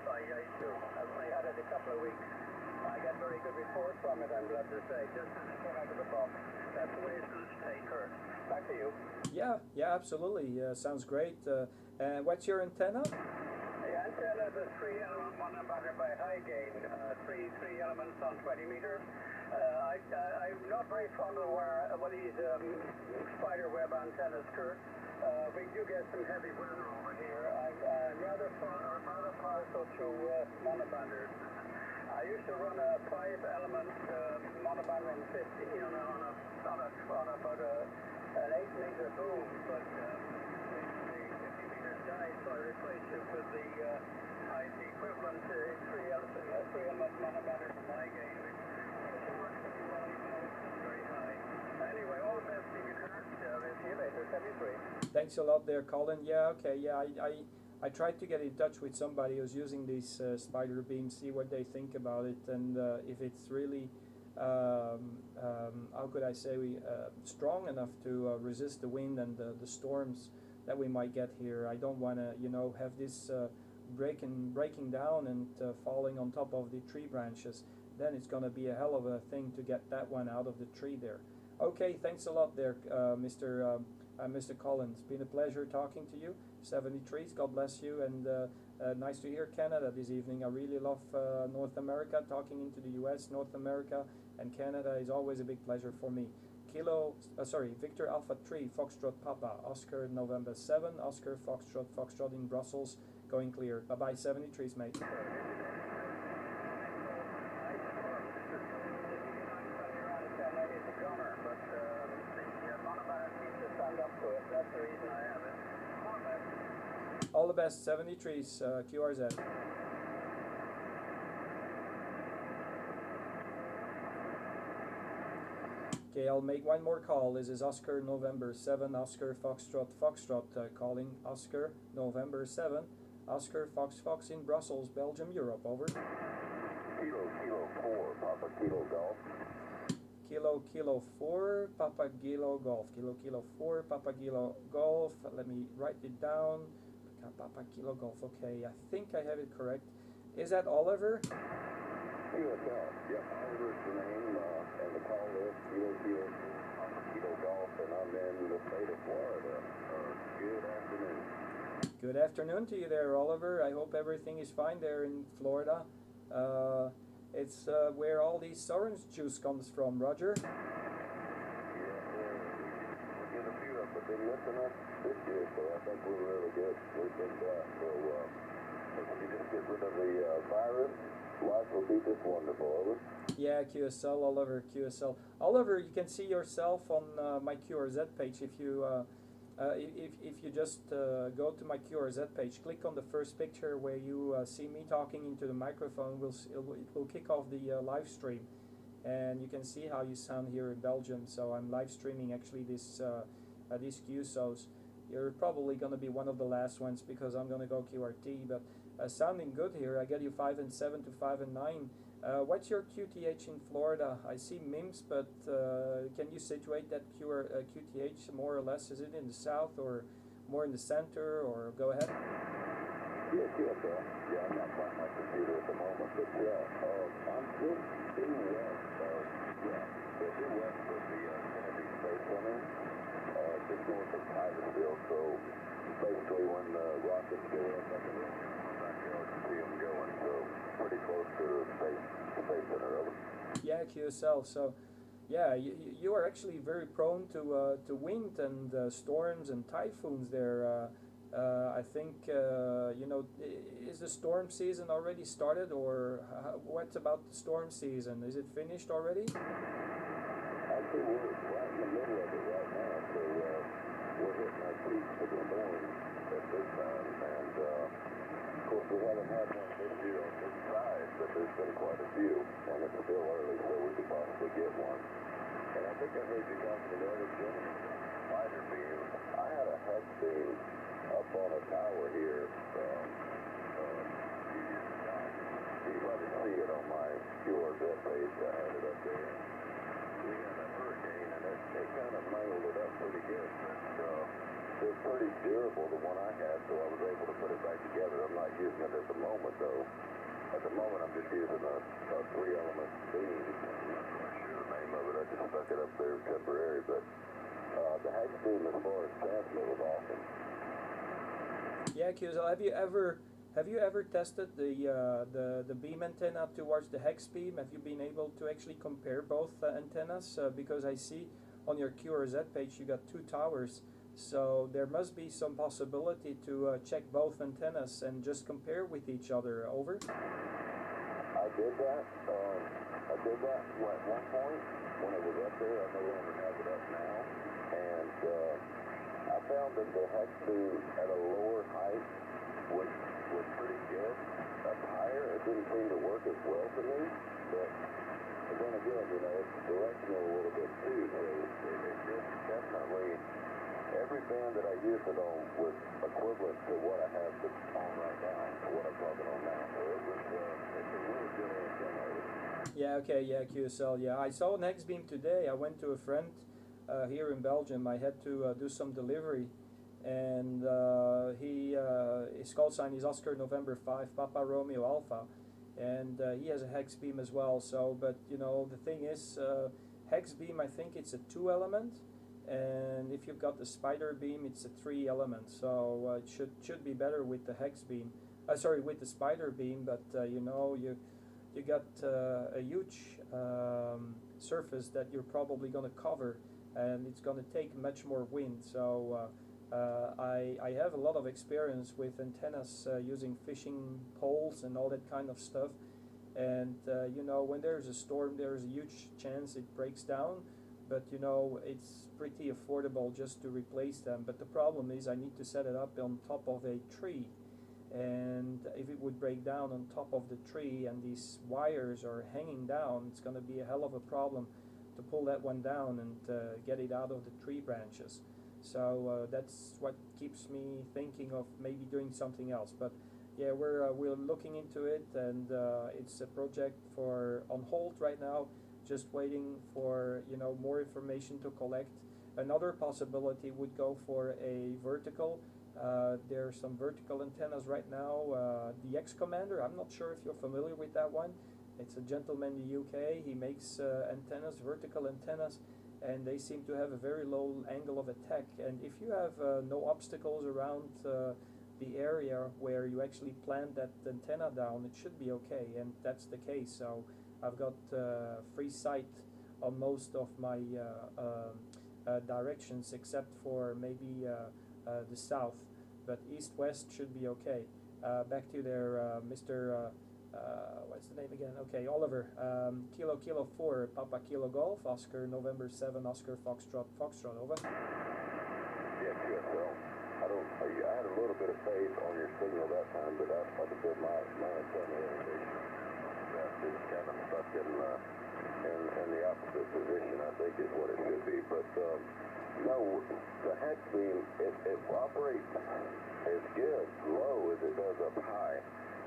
by Yaesu. I've only had it a couple of weeks. I get very good reports from it, I'm glad to say, just as it came out of the box. That's the way it's going to stay, Kurt. Back to you. Yeah, absolutely. Sounds great. And what's your antenna? The antenna is a 3-element monoponder by high gain, three elements on 20 meters. I'm not very fond of these spider web antennas, Kurt. We do get some heavy weather over here. I'm rather partial to monobanders. I used to run a 5-element monobander on 50 on about an 8-meter boom, but the 50 meters died, so I replaced it with the equivalent 3-element monobander from my game. It works pretty well, even though it's very high. Anyway, all the best to you, Kurt. See you later, 73. Thanks a lot there, Colin. Yeah, okay, yeah, I tried to get in touch with somebody who's using these spider beams, see what they think about it, and if it's really, how could I say, strong enough to resist the wind and the storms that we might get here. I don't want to, have this breaking down and falling on top of the tree branches. Then it's going to be a hell of a thing to get that one out of the tree there. Okay, thanks a lot there, Mr. Collins. It's been a pleasure talking to you. 70 trees, God bless you, and nice to hear Canada this evening. I really love North America, talking into the US, North America, and Canada is always a big pleasure for me. Victor Alpha 3, Foxtrot Papa, Oscar November 7, Oscar Foxtrot in Brussels, going clear. Bye-bye, 70 trees, mate. That's the reason I have it. All the best, 70 trees, QRZ. Okay, I'll make one more call. This is Oscar November 7, Oscar Foxtrot Foxtrot, calling Oscar November 7, Oscar Fox in Brussels, Belgium, Europe, over. Kilo 4, Papa Kilo Golf. Kilo 4, Papa Kilo Golf. Kilo 4, Papa Kilo Golf. Let me write it down. Papa Kilo Golf. Okay, I think I have it correct. Is that Oliver? Kilo Golf. Yep, Oliver's the name, and the call is Kilo. Kilo Golf, and I'm in the state of Florida. Good afternoon. Good afternoon to you there, Oliver. I hope everything is fine there in Florida. It's where all these orange juice comes from, Roger. Yeah, we get a few of them, but they're missing us this year, so I think we're really good. We've been blessed. So if we just get rid of the virus, life will be just wonderful. Over. Yeah, QSL, Oliver, QSL. Oliver, you can see yourself on my QRZ page if you just go to my QRZ page, click on the first picture where you see me talking into the microphone. It will kick off the live stream, and you can see how you sound here in Belgium. So I'm live streaming actually these QSOs. You're probably going to be one of the last ones because I'm going to go QRT, but sounding good here. I get you 5 and 7 to 5 and 9. What's your QTH in Florida? I see MIMS, but can you situate that QTH more or less? Is it in the south or more in the center? Or go ahead. Yeah, I'm not by my computer at the moment, but I'm just due west. We're due west of the Kennedy Space Center, just north of Titusville. So basically, when the rockets go up, I can look in my backyard and see them going. So pretty close to the Space Center. Over. Yeah, QSL. So, yeah, you are actually very prone to wind and storms and typhoons there. I think is the storm season already started, or what about the storm season? Is it finished already? Actually, we're right in the middle of it right now. So we're hitting our peak for the storm at this time, and of course we haven't had one this year on this side, but there's been quite a few, and it's still early, so we could possibly get one. And I think I heard you talking to the other gentleman about spider beam. I had a hex beam up on a tower here from few years ago. You probably see it on my QRZ page. I had it up there. We had a hurricane, and it kind of nailed it up pretty good, but it's pretty durable, the one I had, so I was able to put it back together. I'm not using it at the moment, though. At the moment, I'm just using a 3-element beam. I'm not quite sure the name of it. I just stuck it up there temporary, but the hex beam as far as transmit was awesome. Yeah, QSL. Have you ever tested the beam antenna towards the hex beam? Have you been able to actually compare both antennas? Because I see on your QRZ page you got 2 towers, so there must be some possibility to check both antennas and just compare with each other. Over. I did that. At one point when it was up there. I no longer have it up now, and I found that the hex beam at a lower height was pretty good. Up higher, it didn't seem to work as well for me, but then again, it's directional a little bit too, so it did definitely, every band that I used it on was equivalent to what I have on right now, or what I'm talking on now, so it's a really good antenna. Yeah, okay, yeah, QSL, yeah. I saw an hex beam today. I went to a friend here in Belgium. I had to do some delivery, and his call sign is Oscar November 5, Papa Romeo Alpha, and he has a hex beam as well. So, but the thing is, hex beam, I think it's a 2-element, and if you've got the spider beam, it's a 3-element. So it should be better with the hex beam. With the spider beam, but you got a huge surface that you're probably going to cover, and it's going to take much more wind. So I have a lot of experience with antennas using fishing poles and all that kind of stuff, and when there's a storm, there's a huge chance it breaks down, but it's pretty affordable just to replace them. But the problem is I need to set it up on top of a tree, and if it would break down on top of the tree and these wires are hanging down, it's going to be a hell of a problem to pull that one down and get it out of the tree branches. So that's what keeps me thinking of maybe doing something else. But yeah, we're looking into it, and it's a project on hold right now, just waiting for more information to collect. Another possibility would go for a vertical. There are some vertical antennas right now. The X-Commander, I'm not sure if you're familiar with that one. It's a gentleman in the UK. He makes antennas, vertical antennas, and they seem to have a very low angle of attack. And if you have no obstacles around the area where you actually plant that antenna down, it should be okay, and that's the case. So I've got free sight on most of my directions except for maybe the south, but east-west should be okay. Back to there, Mr. What's the name again? Okay, Oliver. Kilo 4, Papa Kilo Golf, Oscar November 7, Oscar Foxtrot, over. Yeah, QSL. I had a little bit of faith on your signal that time, but like I said, my antenna irrigation is kind of stuck in the opposite position, I think is what it should be. But no, the hex beam, it operates as good low as it does up high.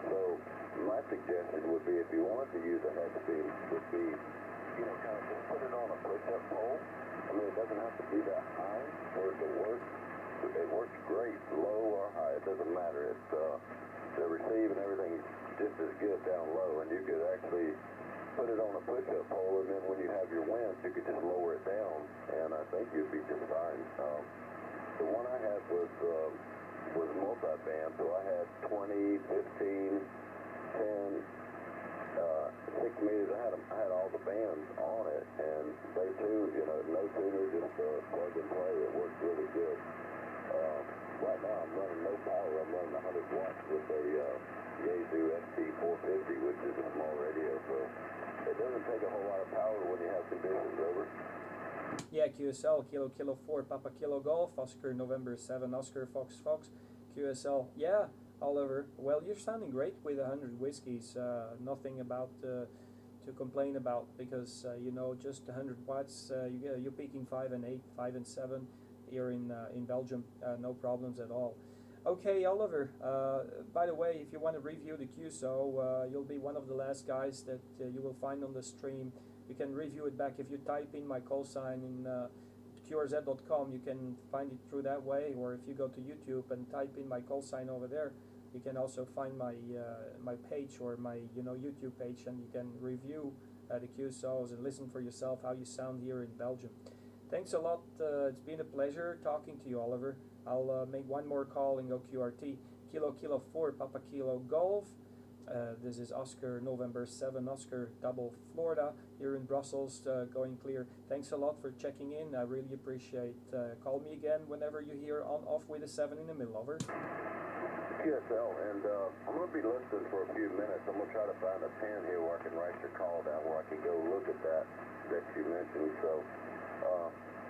So my suggestion would be, if you wanted to use a hex beam, would be, you know, kind of just put it on a push-up pole. I mean, it doesn't have to be that high for it to work. It works great, low or high, it doesn't matter. It's the receive and everything just as good down low, and you could actually put it on a push-up pole, and then when you have your winds, you could just lower it down, and I think you'd be just fine. The one I had was multi-band, so I had 20, 15, 10, 6 meters. I had all the bands on it, and they too, you know, no tuner, just plug and play. It works really good. Right now I'm running no power. I'm running 100 watts with a Yaesu ST450, which is a small radio, so it doesn't take a whole lot of power when you have conditions. Over. Yeah, QSL, Kilo 4, Papa Kilo Golf, Oscar November 7, Oscar Fox, QSL. Yeah, Oliver. Well, you're sounding great with 100 whiskeys. Nothing about to complain about, because you know, just 100 watts. You're peaking 5 and 8, 5 and 7 here in Belgium. No problems at all. Okay, Oliver. By the way, if you want to review the QSO, you'll be one of the last guys that you will find on the stream. You can review it back if you type in my call sign in QRZ.com. You can find it through that way, or if you go to YouTube and type in my call sign over there, you can also find my my page, or my YouTube page, and you can review the QSOs and listen for yourself how you sound here in Belgium. Thanks a lot. It's been a pleasure talking to you, Oliver. I'll make one more call and go QRT. Kilo 4, Papa Kilo Golf. This is Oscar November 7, Oscar Double Florida here in Brussels, going clear. Thanks a lot for checking in. I really appreciate. Call me again whenever you hear on off with a 7 in the middle. Over. QSL, and I'm going to be listening for a few minutes. I'm going to try to find a pen here where I can write your call down, where I can go look at that you mentioned. So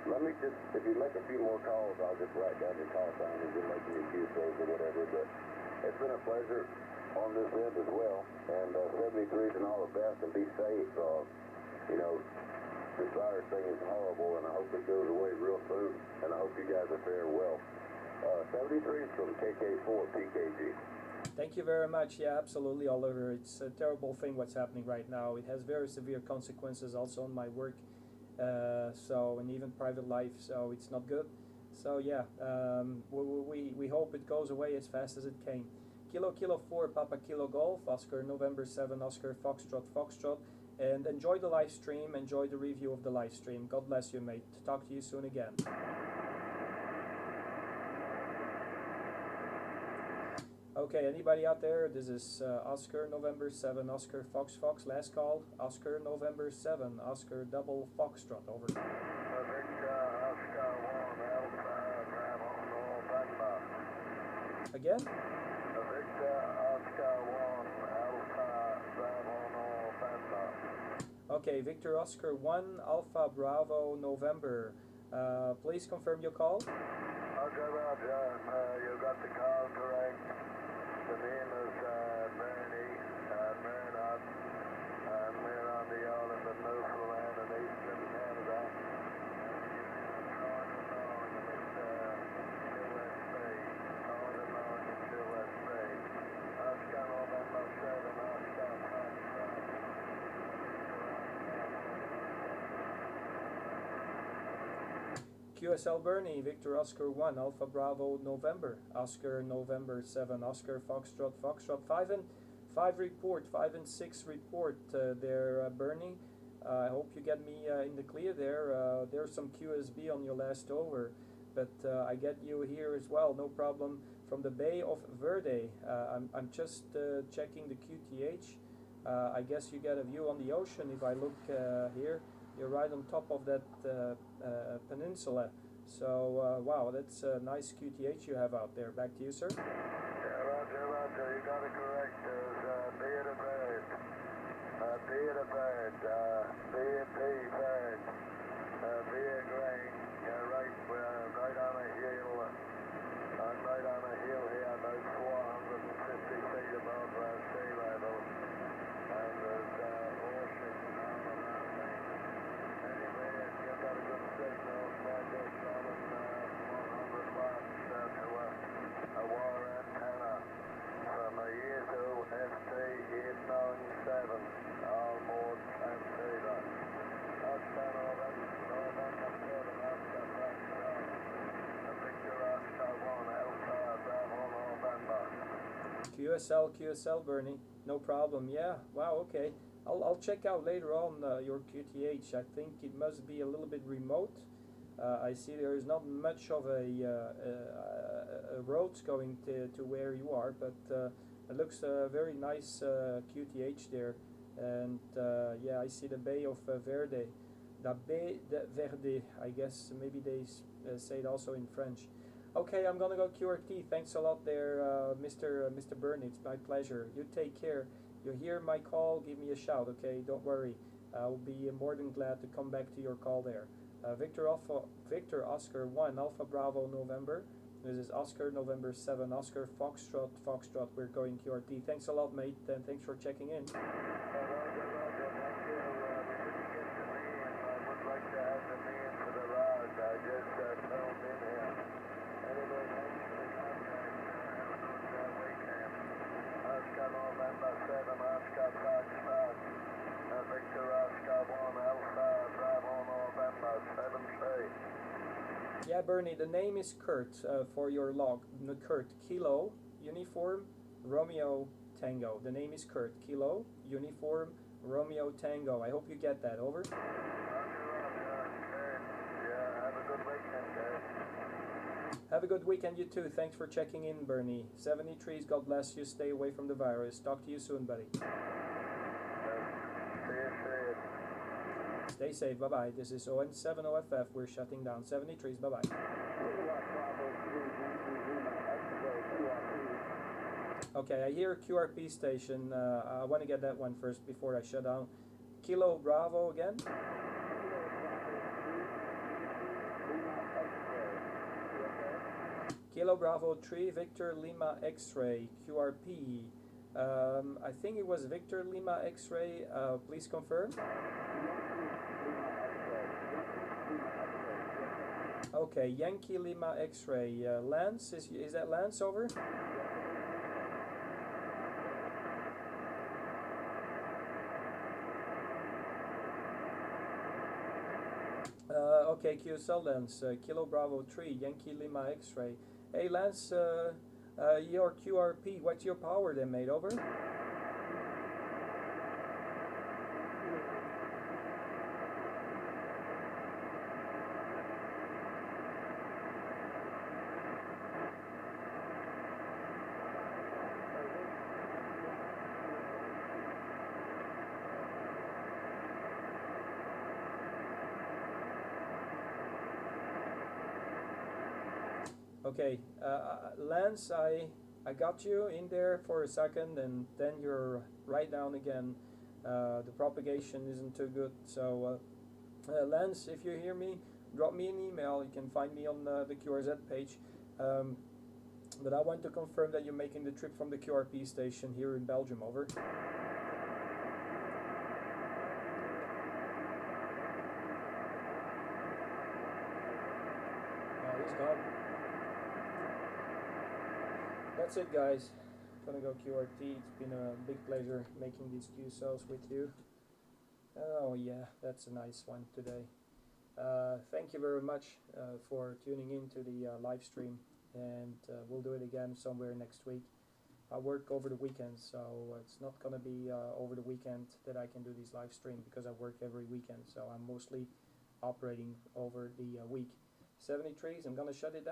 let me just, if you make a few more calls, I'll just write down your call sign and you're making your QSOs or whatever. But it's been a pleasure on this end as well. And 73's and all the best, and be safe. You know, this virus thing is horrible, and I hope it goes away real soon. And I hope you guys are faring well. 73 from KK4 PKG. Thank you very much. Yeah, absolutely, Oliver. It's a terrible thing what's happening right now. It has very severe consequences also on my work, and even private life. So it's not good. So yeah, we hope it goes away as fast as it came. Kilo 4, Papa Kilo Golf, Oscar November 7, Oscar Foxtrot, and enjoy the live stream. Enjoy the review of the live stream. God bless you, mate. Talk to you soon again. Okay, anybody out there? This is Oscar November 7, Oscar Fox, last call. Oscar November 7, Oscar Double Foxtrot, over. Again? Okay, Victor Oscar 1, Alpha Bravo November. Please confirm your call. Roger, you got the call correct. The name is Bernie Murnau, and we're on the island of Newfoundland in eastern Canada. QSL Bernie, Victor Oscar 1, Alpha Bravo November, Oscar November 7, Oscar Foxtrot 5 and 5 report, 5 and 6 report there, Bernie. I hope you get me in the clear there. There's some QSB on your last over, but I get you here as well, no problem. From the Bay of Verde, I'm just checking the QTH. I guess you get a view on the ocean. If I look here, you're right on top of that peninsula. So wow, that's a nice QTH you have out there. Back to you, sir. Yeah, Roger, Roger. You got it correct. There's Bay of the Bird. Bay of the Bird. B&P Bird. Bay of Grain. Right, right on a hill. I'm right on a hill here, about 450 feet above sea level. And there's ocean all around me. Anyway, you've got a good signal. Standard 100 watts to a war antenna from a Yaesu ST897, almost transceiver. Oscar November 7, Oscar Foxtrot. Victor Oscar 1, Alpha Bravo November. QSL, Bernie. No problem. Yeah. Wow. Okay. I'll check out later on your QTH. I think it must be a little bit remote. I see there is not much of a roads going to where you are, but it looks a very nice QTH there. And yeah, I see the Bay of Verde. La Baie de Verde. I guess maybe they say it also in French. Okay, I'm gonna go QRT. Thanks a lot there, Mr. Bernie. It's my pleasure. You take care. You hear my call, give me a shout, okay? Don't worry. I'll be more than glad to come back to your call there. Victor Oscar 1, Alpha Bravo November. This is Oscar November 7, Oscar Foxtrot. We're going QRT. Thanks a lot, mate, and thanks for checking in. Roger, Roger, thank you. We didn't get the name. I would like to have the name for the log. I just phoned in here. Anyway, thanks for the contact. Have a good weekend. Oscar November 7, Oscar Foxtrot. Victor Oscar 1, Alpha Bravo November 7-3. Yeah, Bernie, the name is Kurt for your log. Kurt, Kilo, Uniform, Romeo, Tango. The name is Kurt, Kilo, Uniform, Romeo, Tango. I hope you get that. Over. Roger, Roger. Yeah, have a good weekend, guys. Have a good weekend, you too. Thanks for checking in, Bernie. 73s, God bless you. Stay away from the virus. Talk to you soon, buddy. Stay safe. Bye-bye. This is ON70FF. We're shutting down 73s. Bye-bye. Okay, I hear QRP station. I want to get that one first before I shut down. Kilo Bravo again. Kilo Bravo 3, Victor Lima X-ray, QRP. I think it was Victor Lima X-ray. Please confirm. Okay, Yankee Lima X-ray. Lance, is that Lance over? Okay, QSL Lance, Kilo Bravo 3, Yankee Lima X-ray. Hey Lance, your QRP, what's your power then, mate? Over? Okay, Lance, I got you in there for a second, and then you're right down again. The propagation isn't too good. So, Lance, if you hear me, drop me an email. You can find me on the QRZ page. But I want to confirm that you're making the trip from the QRP station here in Belgium. Over. Oh, he's gone. That's it, guys. Gonna go QRT. It's been a big pleasure making these QSLs with you. Oh yeah, that's a nice one today. Thank you very much for tuning in to the live stream, and we'll do it again somewhere next week. I work over the weekend, so it's not gonna be over the weekend that I can do these live stream because I work every weekend. So I'm mostly operating over the week. 73s, I'm gonna shut it down.